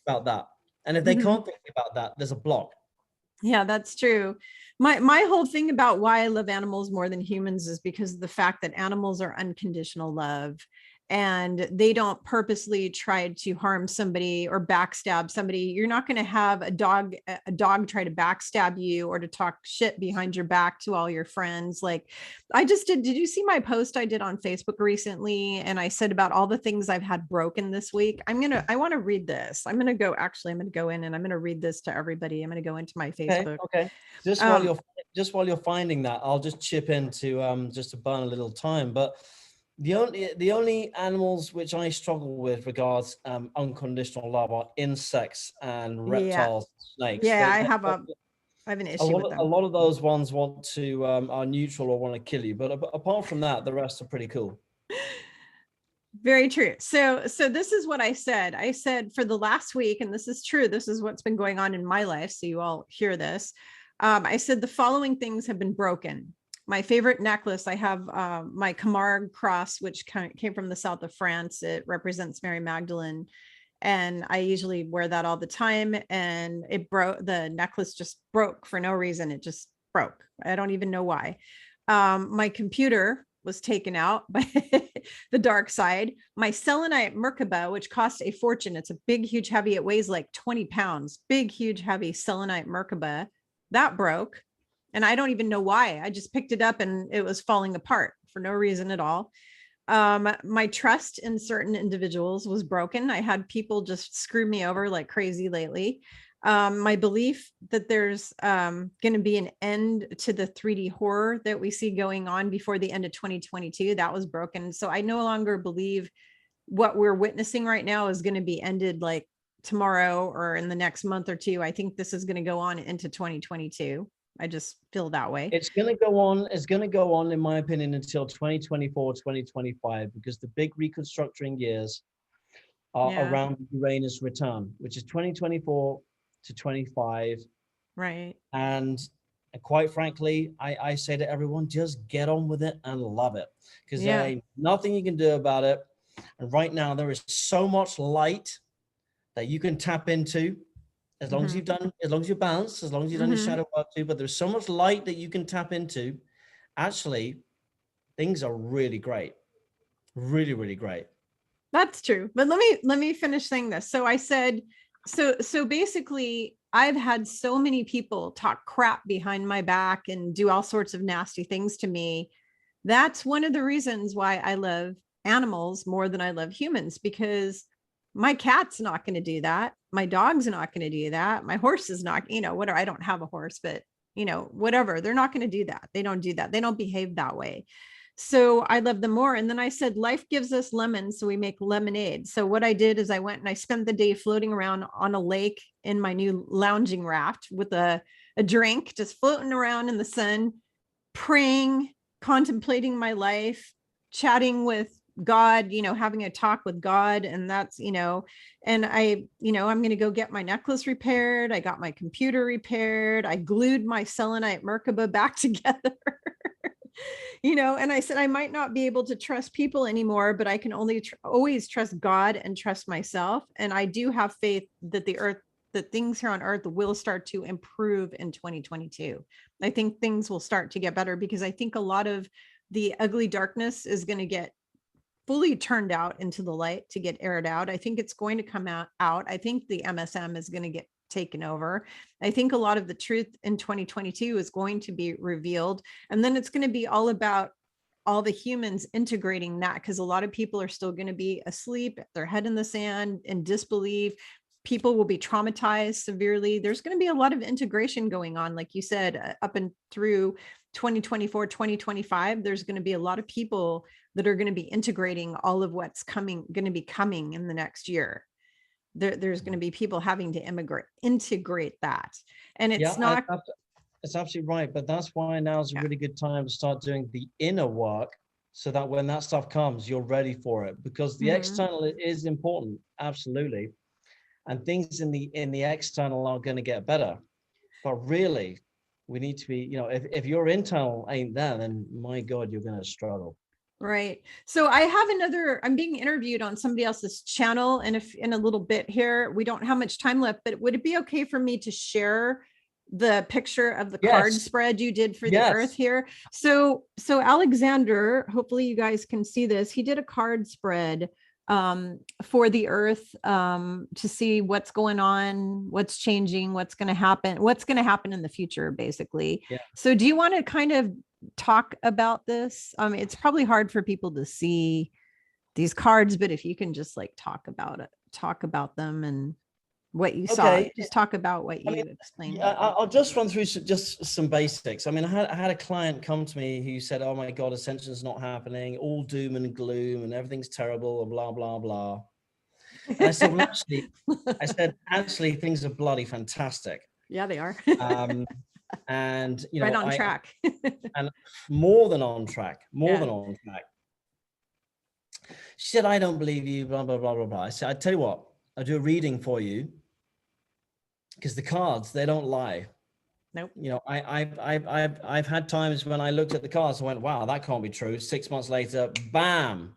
about that. And if they can't think about that, there's a block. Yeah, that's true. My whole thing about why I love animals more than humans is because of the fact that animals are unconditional love, and they don't purposely try to harm somebody or backstab somebody. You're not going to have a dog try to backstab you or to talk shit behind your back to all your friends. Like did you see my post I did on Facebook recently? And I said about all the things I've had broken this week. I want to read this. I'm going to go in and I'm going to read this to everybody. I'm going to go into my Facebook. Okay. Just while you're finding that, I'll just chip in to just to burn a little time. But the only animals which I struggle with regards unconditional love are insects and reptiles, snakes. Yeah, I have an issue with them. A lot of those ones want to are neutral or want to kill you, but apart from that, the rest are pretty cool. Very true. So this is what I said. I said for the last week, and this is true, this is what's been going on in my life, so you all hear this. I said the following things have been broken. My favorite necklace, I have my Camargue cross, which came from the south of France. It represents Mary Magdalene, and I usually wear that all the time. And it broke. The necklace just broke for no reason. It just broke. I don't even know why. My computer was taken out by the dark side. My selenite Merkaba, which cost a fortune. It's a big, huge, heavy. It weighs like 20 pounds. Big, huge, heavy selenite Merkaba. That broke. And I don't even know why. I just picked it up and it was falling apart for no reason at all. My trust in certain individuals was broken. I had people just screw me over like crazy lately. My belief that there's going to be an end to the 3D horror that we see going on before the end of 2022, that was broken. So I no longer believe what we're witnessing right now is going to be ended like tomorrow or in the next month or two. I think this is going to go on into 2022. I just feel that way. It's going to go on. It's going to go on, in my opinion, until 2024, 2025, because the big reconstructing years are around Uranus return, which is 2024 to 25. Right. And quite frankly, I say to everyone, just get on with it and love it, because there ain't nothing you can do about it. And right now there is so much light that you can tap into, as long as you've done, as long as you're balanced, as long as you've done your shadow work too. But there's so much light that you can tap into. Actually, things are really great, really, really great. That's true. But let me finish saying this. So I said, so basically I've had so many people talk crap behind my back and do all sorts of nasty things to me. That's one of the reasons why I love animals more than I love humans, because my cat's not going to do that. My dog's not going to do that. My horse is not, whatever. I don't have a horse, but whatever. They're not going to do that. They don't do that. They don't behave that way. So I love them more. And then I said, life gives us lemons, so we make lemonade. So what I did is I went and I spent the day floating around on a lake in my new lounging raft with a drink, just floating around in the sun, praying, contemplating my life, chatting with God, having a talk with God. And that's, and I'm going to go get my necklace repaired. I got my computer repaired. I glued my selenite Merkaba back together. And I said, I might not be able to trust people anymore, but I can only always trust God and trust myself. And I do have faith that that things here on earth will start to improve in 2022. I think things will start to get better, because I think a lot of the ugly darkness is going to get fully turned out into the light, to get aired out. I think it's going to come out. I think the MSM is going to get taken over. I think a lot of the truth in 2022 is going to be revealed. And then it's going to be all about all the humans integrating that, because a lot of people are still going to be asleep, their head in the sand, in disbelief. People will be traumatized severely. There's going to be a lot of integration going on. Like you said, up and through 2024, 2025, there's going to be a lot of people that are going to be integrating all of what's going to be coming in the next year. There's going to be people having to integrate that. And it's not. It's absolutely right. But that's why now is a really good time to start doing the inner work, so that when that stuff comes, you're ready for it, because the external is important. Absolutely. And things in the external are going to get better. But really, we need to be, if your internal ain't there, then my God, you're going to struggle. Right. So I'm being interviewed on somebody else's channel. And if in a little bit here, we don't have much time left, but would it be okay for me to share the picture of the card spread you did for the earth here? So Alexander, hopefully you guys can see this. He did a card spread for the earth, to see what's going on, what's changing, what's going to happen in the future, basically. So do you want to kind of talk about this? It's probably hard for people to see these cards, but if you can just like talk about them and what you saw, just talk about what you explained. I'll just run through just some basics. I had a client come to me who said, oh my God, Ascension's not happening, all doom and gloom and everything's terrible and blah, blah, blah. And I said, well, actually things are bloody fantastic. Yeah, they are. And right on track. And more than on track. She said, I don't believe you, blah, blah, blah, blah, blah. I said, I tell you what, I'll do a reading for you, because the cards, they don't lie. Nope. I've had times when I looked at the cards and went, wow, that can't be true. 6 months later, bam.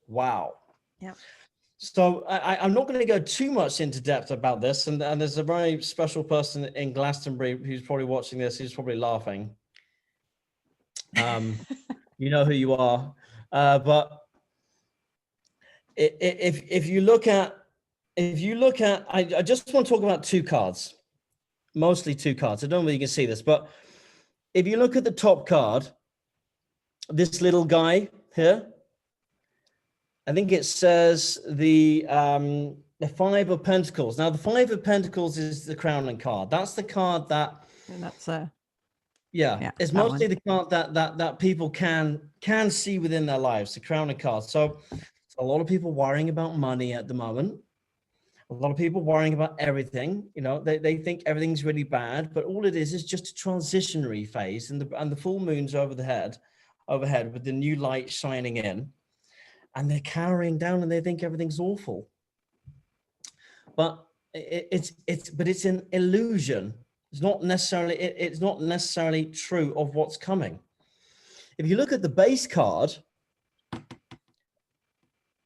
Wow. Yeah. So I'm not going to go too much into depth about this. And there's a very special person in Glastonbury who's probably watching this, who's probably laughing. You know who you are. But if you look at, I just want to talk about two cards, mostly two cards. I don't know if you can see this, but if you look at the top card, this little guy here, I think it says the Five of Pentacles. Now, the Five of Pentacles is the crowning card. That's the card that, And that's yeah, it's mostly the card that people can see within their lives, the crowning card. So a lot of people worrying about money at the moment. A lot of people worrying about everything. You know, they think everything's really bad, but all it is just a transitionary phase, and the full moon's overhead with the new light shining in, and they're cowering down and they think everything's awful. But it's an illusion. It's not necessarily true of what's coming. If you look at the base card,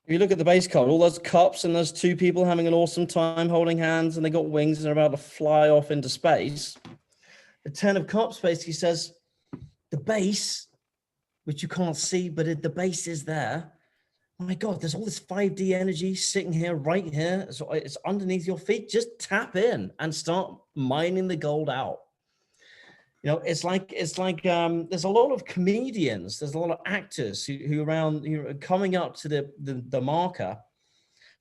all those cups and those two people having an awesome time holding hands and they got wings and they're about to fly off into space. The 10 of Cups basically says the base, which you can't see, but the base is there. Oh my God, there's all this 5D energy sitting here, right here. So it's underneath your feet. Just tap in and start mining the gold out. You know, it's like there's a lot of comedians, there's a lot of actors who are coming up to the marker,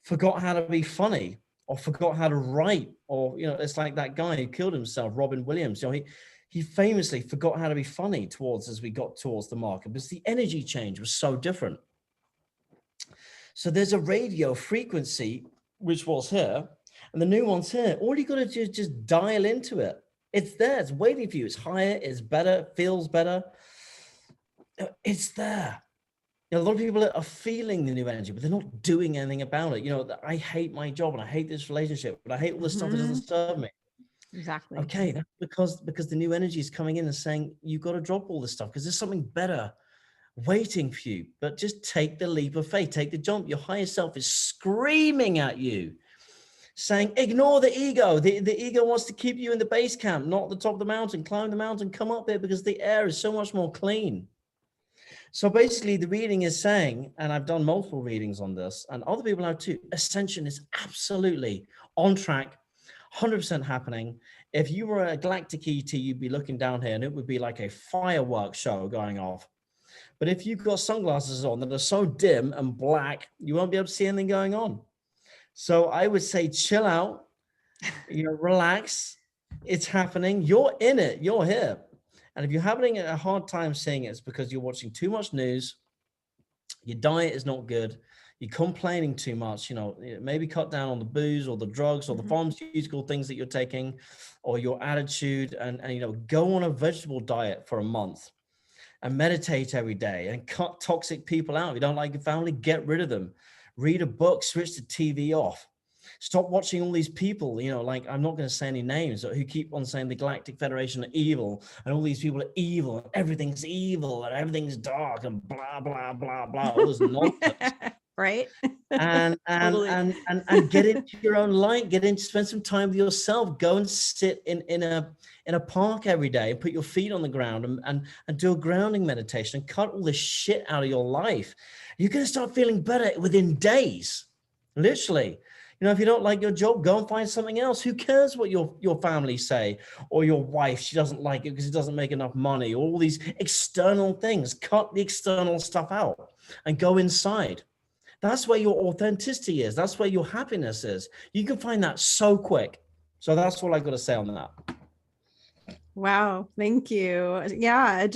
forgot how to be funny or forgot how to write, or, you know, it's like that guy who killed himself, Robin Williams. You know, he famously forgot how to be funny as we got towards the marker, because the energy change was so different. So there's a radio frequency, which was here, and the new one's here. All you got to do is just dial into it. It's there. It's waiting for you. It's higher. It's better. Feels better. It's there. You know, a lot of people are feeling the new energy, but they're not doing anything about it. You know, I hate my job and I hate this relationship, but I hate all this stuff that doesn't serve me. Exactly. Okay, that's because the new energy is coming in and saying, you've got to drop all this stuff because there's something better waiting for you. But just take the leap of faith, take the jump. Your higher self is screaming at you, saying, ignore the ego. The ego wants to keep you in the base camp, not the top of the mountain. Climb the mountain, come up there, because the air is so much more clean. So basically the reading is saying, and I've done multiple readings on this, and other people have too, Ascension is absolutely on track, 100% happening. If you were a galactic ET, you'd be looking down here and it would be like a fireworks show going off. But if you've got sunglasses on that are so dim and black, you won't be able to see anything going on. So I would say, chill out, you know, relax. It's happening. You're in it. You're here. And if you're having a hard time seeing it, it's because you're watching too much news. Your diet is not good. You're complaining too much. You know, maybe cut down on the booze or the drugs or the pharmaceutical things that you're taking, or your attitude, and you know, go on a vegetable diet for a month and meditate every day and cut toxic people out. If you don't like your family, get rid of them. Read a book, switch the TV off. Stop watching all these people, you know, like, I'm not going to say any names, who keep on saying the Galactic Federation are evil and all these people are evil and everything's evil and everything's dark and blah, blah, blah, blah. All this nonsense. Right. And get into your own light, spend some time with yourself, go and sit in a park every day and put your feet on the ground and do a grounding meditation and cut all the shit out of your life. You're going to start feeling better within days, literally. You know, if you don't like your job, go and find something else. Who cares what your family say, or your wife, she doesn't like it because it doesn't make enough money, or all these external things. Cut the external stuff out and go inside. That's where your authenticity is. That's where your happiness is. You can find that so quick. So that's all I got to say on that. Wow. Thank you. Yeah,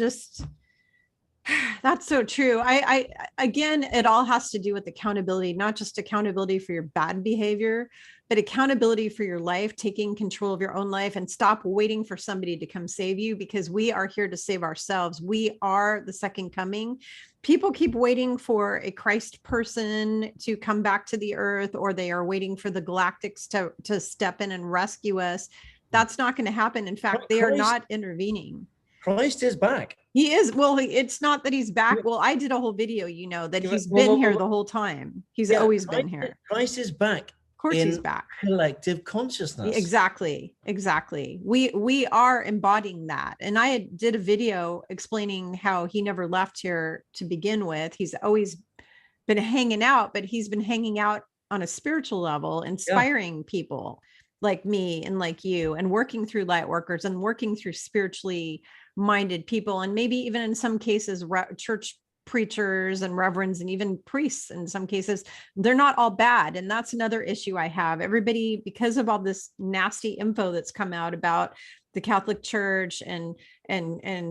that's so true. I again, it all has to do with accountability, not just accountability for your bad behavior, but accountability for your life, taking control of your own life, and stop waiting for somebody to come save you, because we are here to save ourselves. We are the second coming. People keep waiting for a Christ person to come back to the earth, or they are waiting for the galactics to step in and rescue us. That's not going to happen. In fact, they are not intervening. Christ is back. He is. Well, it's not that he's back. Well, I did a whole video, you know, that he's been here the whole time. He's always been here. Christ is back. course he's back. Collective consciousness. Exactly. We are embodying that. And I did a video explaining how he never left here to begin with. He's always been hanging out, but he's been hanging out on a spiritual level, inspiring people like me and like you, and working through light workers and working through spiritually minded people. And maybe even in some cases, church preachers and reverends and even priests in some cases, they're not all bad. And that's another issue I have. Everybody, because of all this nasty info that's come out about the Catholic Church and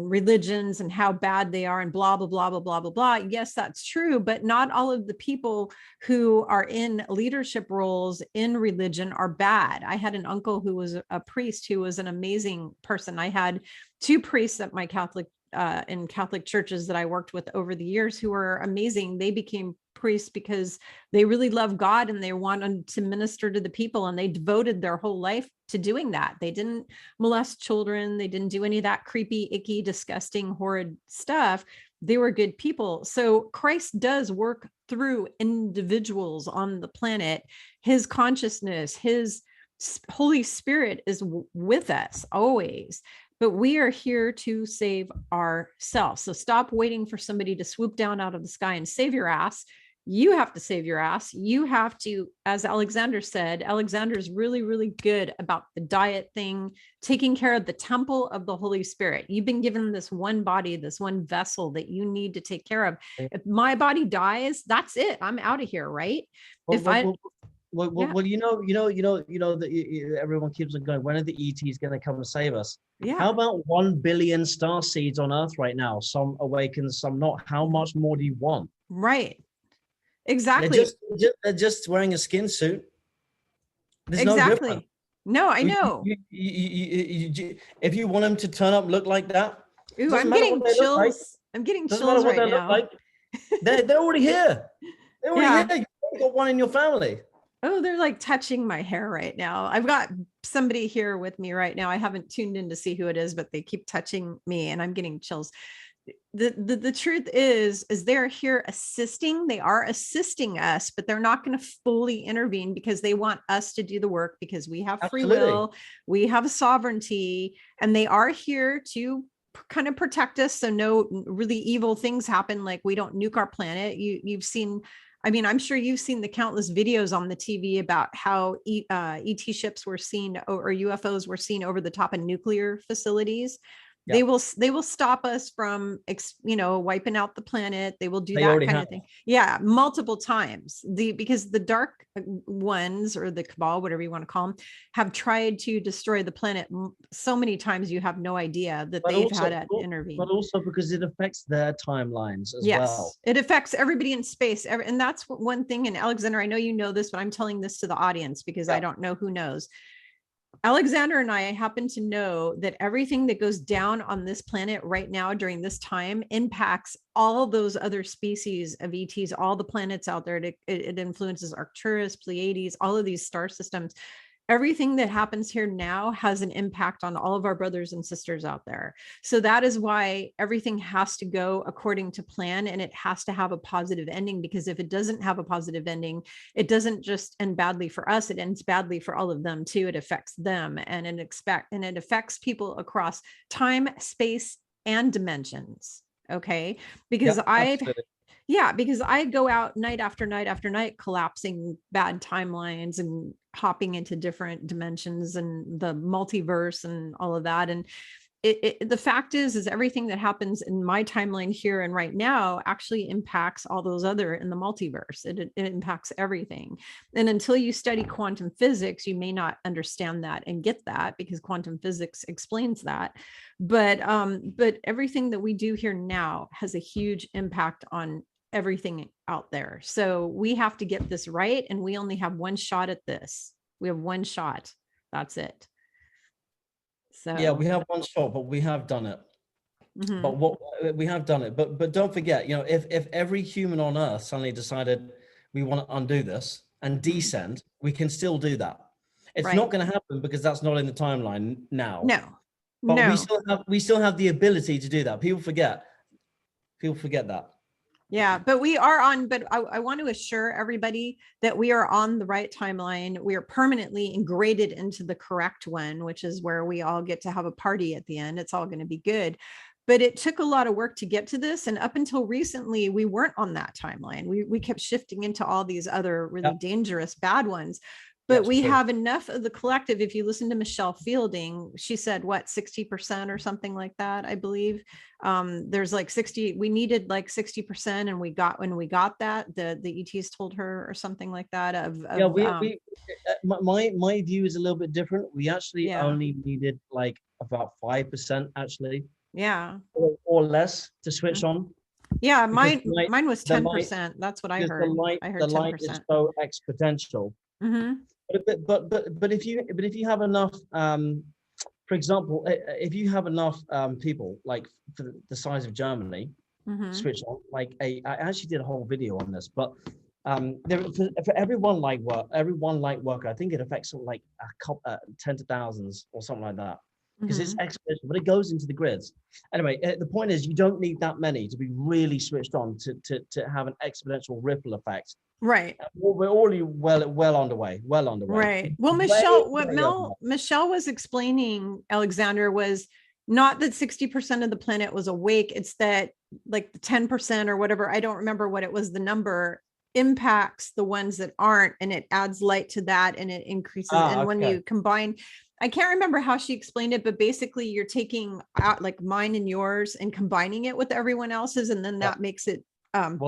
religions and how bad they are and blah, blah, blah, blah, blah, blah, blah. Yes, that's true. But not all of the people who are in leadership roles in religion are bad. I had an uncle who was a priest who was an amazing person. I had two priests at my in Catholic churches that I worked with over the years who were amazing. They became priests because they really love God and they wanted to minister to the people, and they devoted their whole life to doing that. They didn't molest children. They didn't do any of that creepy, icky, disgusting, horrid stuff. They were good people. So Christ does work through individuals on the planet. His consciousness, his Holy Spirit is with us always. But we are here to save ourselves. So stop waiting for somebody to swoop down out of the sky and save your ass. You have to save your ass. You have to, as Alexander said, Alexander's really, really good about the diet thing, taking care of the temple of the Holy Spirit. You've been given this one body, this one vessel that you need to take care of. If my body dies, that's it. I'm out of here, right? Well, you know that everyone keeps on going. When are the ETs going to come and save us? Yeah. How about 1 billion star seeds on Earth right now? Some awakened, some not. How much more do you want? Right. Exactly. They're just wearing a skin suit. There's exactly. No, I know. If you want them to turn up, look like that. Ooh, I'm getting chills. Like. I'm getting chills right now. Like. They're already here. They're already here. You've got one in your family. Oh, they're like touching my hair right now. I've got somebody here with me right now. I haven't tuned in to see who it is, but they keep touching me and I'm getting chills. The truth is they're here assisting. They are assisting us, but they're not going to fully intervene because they want us to do the work, because we have free will, we have sovereignty, and they are here to kind of protect us so no really evil things happen, like we don't nuke our planet. You've seen, I mean, I'm sure you've seen the countless videos on the TV about how ET ships were seen, or UFOs were seen over the top of nuclear facilities. Yep. They will stop us from, wiping out the planet. They will do that kind of thing. Yeah, multiple times. Because the dark ones, or the cabal, whatever you want to call them, have tried to destroy the planet so many times. You have no idea that they've had to intervene. But also because it affects their timelines as well. It affects everybody in space. And that's one thing. And Alexander, I know you know this, but I'm telling this to the audience because I don't know who knows. Alexander and I happen to know that everything that goes down on this planet right now during this time impacts all those other species of ETs, all the planets out there. It influences Arcturus, Pleiades, all of these star systems. Everything that happens here now has an impact on all of our brothers and sisters out there. So that is why everything has to go according to plan, and it has to have a positive ending, because if it doesn't have a positive ending, it doesn't just end badly for us, it ends badly for all of them too. It affects them, and it affects people across time, space, and dimensions. Okay. Because because I go out night after night after night, collapsing bad timelines and hopping into different dimensions and the multiverse and all of that. And the fact is everything that happens in my timeline here and right now actually impacts all those other in the multiverse. It impacts everything. And until you study quantum physics, you may not understand that and get that, because quantum physics explains that. But everything that we do here now has a huge impact on everything out there. So we have to get this right. And we only have one shot at this. We have one shot. That's it. So yeah, we have one shot, but we have done it. Mm-hmm. But we have done it. But don't forget, if every human on Earth suddenly decided we want to undo this and descend, we can still do that. It's not going to happen because that's not in the timeline now. No. But we still have the ability to do that. People forget that. Yeah, but we are on, but I want to assure everybody that we are on the right timeline. We are permanently ingraded into the correct one, which is where we all get to have a party at the end. It's all going to be good. But it took a lot of work to get to this. And up until recently, we weren't on that timeline. We kept shifting into all these other really dangerous bad ones. But we have enough of the collective. If you listen to Michelle Fielding, she said, what, 60% or something like that, I believe. There's like 60, we needed like 60%. And when we got that, the ETs told her or something like that my view is a little bit different. We actually only needed like about 5% actually. Yeah. Or less to switch on. Yeah, mine was 10%. That's what I heard. I heard 10%. The light is so exponential. Mm-hmm. But if you have enough, for example, if you have enough people like for the size of Germany, switch on. Like I actually did a whole video on this, but for everyone light worker, I think it affects like a couple, tens of thousands or something like that. Because it's exponential, but it goes into the grids. Anyway, the point is you don't need that many to be really switched on to have an exponential ripple effect. Right. We're already well underway. Right. Well, Michelle was explaining, Alexander, was not that 60% of the planet was awake. It's that like the 10% or whatever, I don't remember what it was, the number impacts the ones that aren't, and it adds light to that and it increases. And when you combine, I can't remember how she explained it, but basically you're taking out like mine and yours and combining it with everyone else's, and then that makes it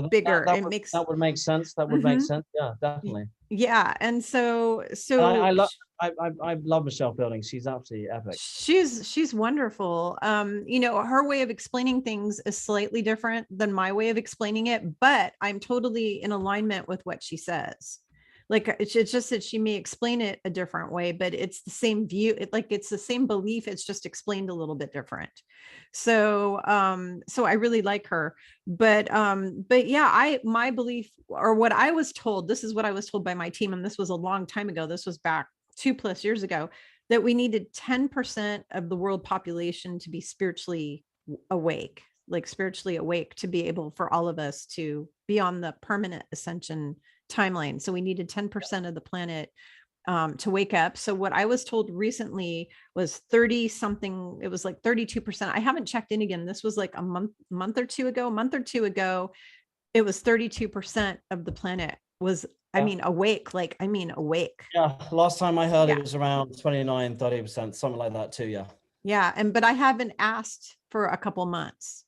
bigger. That would make sense. That would make sense. Yeah, definitely. Yeah, and so I love Michelle Fielding. She's absolutely epic. She's wonderful. Her way of explaining things is slightly different than my way of explaining it, but I'm totally in alignment with what she says. Like it's just that she may explain it a different way, but it's the same view. It's the same belief. It's just explained a little bit different. So I really like her, but yeah, my belief, or what I was told, this is what I was told by my team. And this was a long time ago. This was back 2+ years ago, that we needed 10% of the world population to be spiritually awake, to be able for all of us to be on the permanent ascension timeline. So we needed 10% of the planet to wake up. So what I was told recently was 30 something, it was like 32%. I haven't checked in again. This was like a month or two ago. It was 32% of the planet was, awake. Awake. Yeah. Last time I heard it was around 29, 30%, something like that too. Yeah. Yeah. But I haven't asked for a couple months.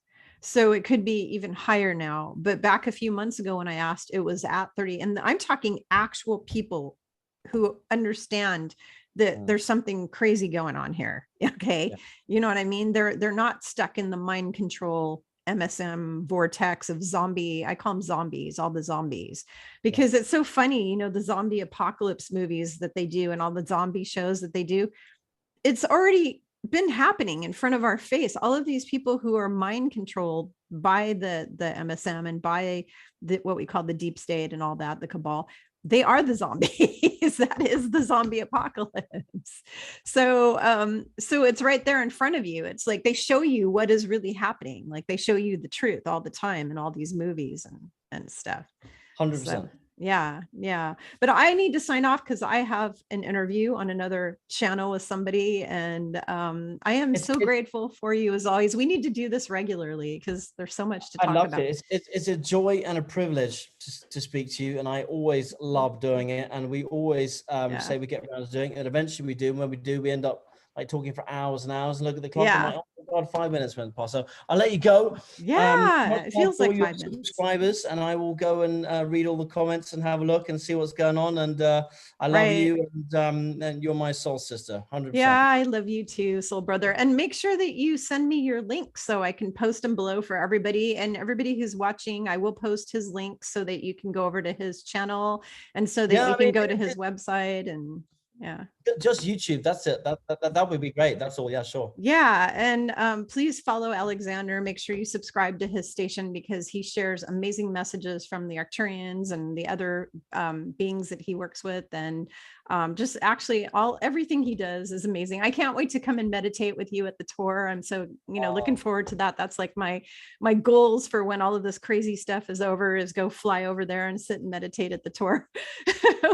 So it could be even higher now, but back a few months ago when I asked, it was at 30. And I'm talking actual people who understand that there's something crazy going on here. Okay. Yeah. You know what I mean? They're not stuck in the mind control MSM vortex of zombie. I call them zombies, all the zombies, because it's so funny, the zombie apocalypse movies that they do and all the zombie shows that they do. It's already been happening in front of our face. All of these people who are mind controlled by the MSM and by what we call the deep state and all that, the cabal, they are the zombies. That is the zombie apocalypse. So it's right there in front of you. It's like they show you what is really happening. Like they show you the truth all the time in all these movies and stuff. 100%. So, yeah. But I need to sign off because I have an interview on another channel with somebody, and I am so grateful for you as always. We need to do this regularly because there's so much to talk about. I love it. It's a joy and a privilege to speak to you, and I always love doing it. And we always say we get around to doing it, and eventually we do. And when we do, we end up like talking for hours and hours and look at the clock. I'm like, oh my God, 5 minutes went past. So I'll let you go. Yeah, it feels like 5 minutes. Subscribers, and I will go and read all the comments and have a look and see what's going on. And I love you, and you're my soul sister, 100%. Yeah, I love you too, soul brother. And make sure that you send me your links so I can post them below for everybody. And everybody who's watching, I will post his links so that you can go over to his channel and so that you can go to his website and. Yeah. Just YouTube. That's it. That would be great. That's all. Yeah, sure. Yeah. And please follow Alexander. Make sure you subscribe to his station because he shares amazing messages from the Arcturians and the other beings that he works with. And just actually everything he does is amazing. I can't wait to come and meditate with you at the tour. I'm so, looking forward to that. That's like my goals for when all of this crazy stuff is over, is go fly over there and sit and meditate at the tour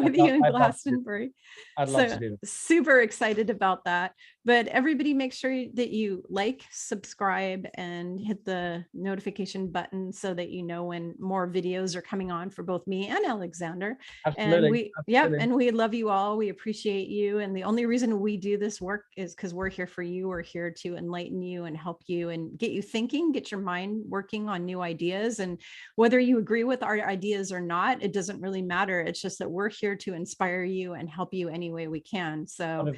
with you in Glastonbury. I'd love to do that. Super excited about that. But everybody make sure that you like, subscribe, and hit the notification button so that you know when more videos are coming on for both me and Alexander. Absolutely. And we love you all. We appreciate you. And the only reason we do this work is because we're here for you. We're here to enlighten you and help you and get you thinking, get your mind working on new ideas. And whether you agree with our ideas or not, it doesn't really matter. It's just that we're here to inspire you and help you any way we can. So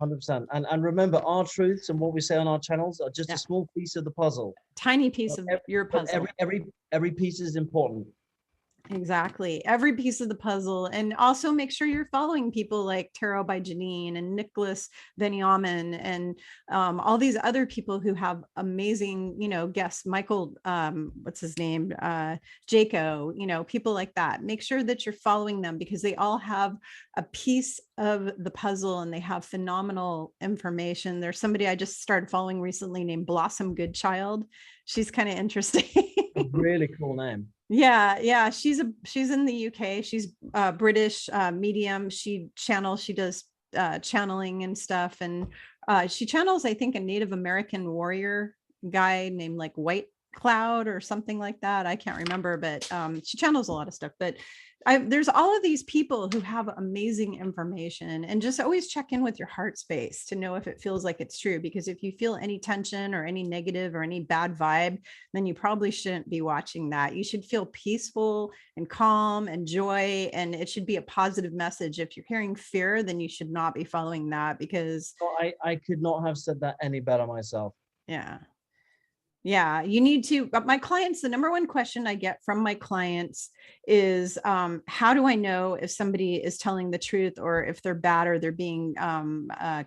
100%. And remember, our truths and what we say on our channels are just a small piece of the puzzle. Tiny piece of your puzzle. Every piece is important. Exactly. Every piece of the puzzle. And also make sure you're following people like Tarot by Janine and Nicholas Benyamin and all these other people who have amazing, guests, Michael, what's his name? Jaco, people like that. Make sure that you're following them because they all have a piece of the puzzle and they have phenomenal information. There's somebody I just started following recently named Blossom Goodchild. She's kind of interesting. A really cool name. Yeah. She's in the UK. She's British medium. She does channeling and stuff. And she channels, I think, a Native American warrior guy named like White Cloud or something like that. I can't remember, but she channels a lot of stuff. But there's all of these people who have amazing information, and just always check in with your heart space to know if it feels like it's true. Because if you feel any tension or any negative or any bad vibe, then you probably shouldn't be watching that. You should feel peaceful and calm and joy, and it should be a positive message. If you're hearing fear, then you should not be following that because I could not have said that any better myself. Yeah, you need to. But my clients, the number one question I get from my clients is, how do I know if somebody is telling the truth or if they're bad or they're being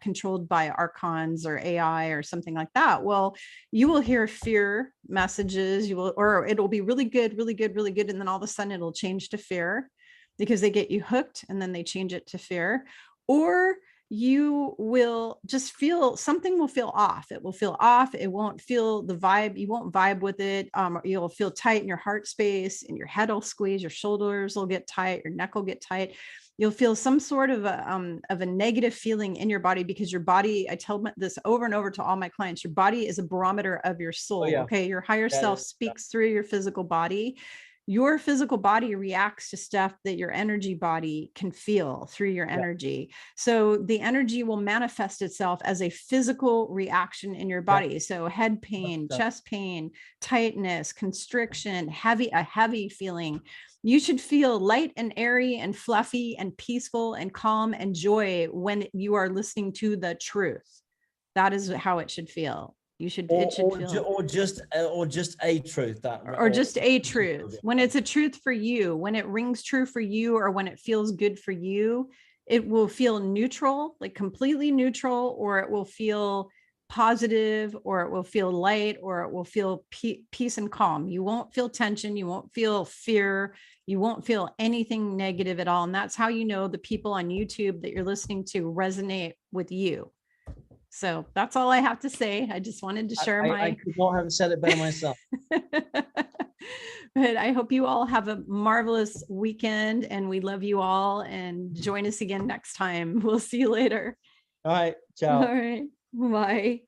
controlled by archons or AI or something like that? Well, you will hear fear messages, or it'll be really good, really good, really good. And then all of a sudden it'll change to fear because they get you hooked and then they change it to fear. Or you will just feel something will feel off. It will feel off. It won't feel the vibe. You won't vibe with it. You'll feel tight in your heart space and your head will squeeze, your shoulders will get tight, your neck will get tight. You'll feel some sort of a negative feeling in your body because your body, I tell this over and over to all my clients, your body is a barometer of your soul. Okay. Your higher self speaks through your physical body. Your physical body reacts to stuff that your energy body can feel through your energy. So the energy will manifest itself as a physical reaction in your body. So head pain, chest pain, tightness, constriction, a heavy feeling. You should feel light and airy and fluffy and peaceful and calm and joy when you are listening to the truth. That is how it should feel. You should, or just a truth just a truth. When it's a truth for you, when it rings true for you, or when it feels good for you, it will feel neutral, like completely neutral, or it will feel positive, or it will feel light, or it will feel peace and calm. You won't feel tension. You won't feel fear. You won't feel anything negative at all. And that's how you know the people on YouTube that you're listening to resonate with you. So that's all I have to say. I just wanted to share I could not have said it better myself. But I hope you all have a marvelous weekend, and we love you all, and join us again next time. We'll see you later. All right. Ciao. All right. Bye.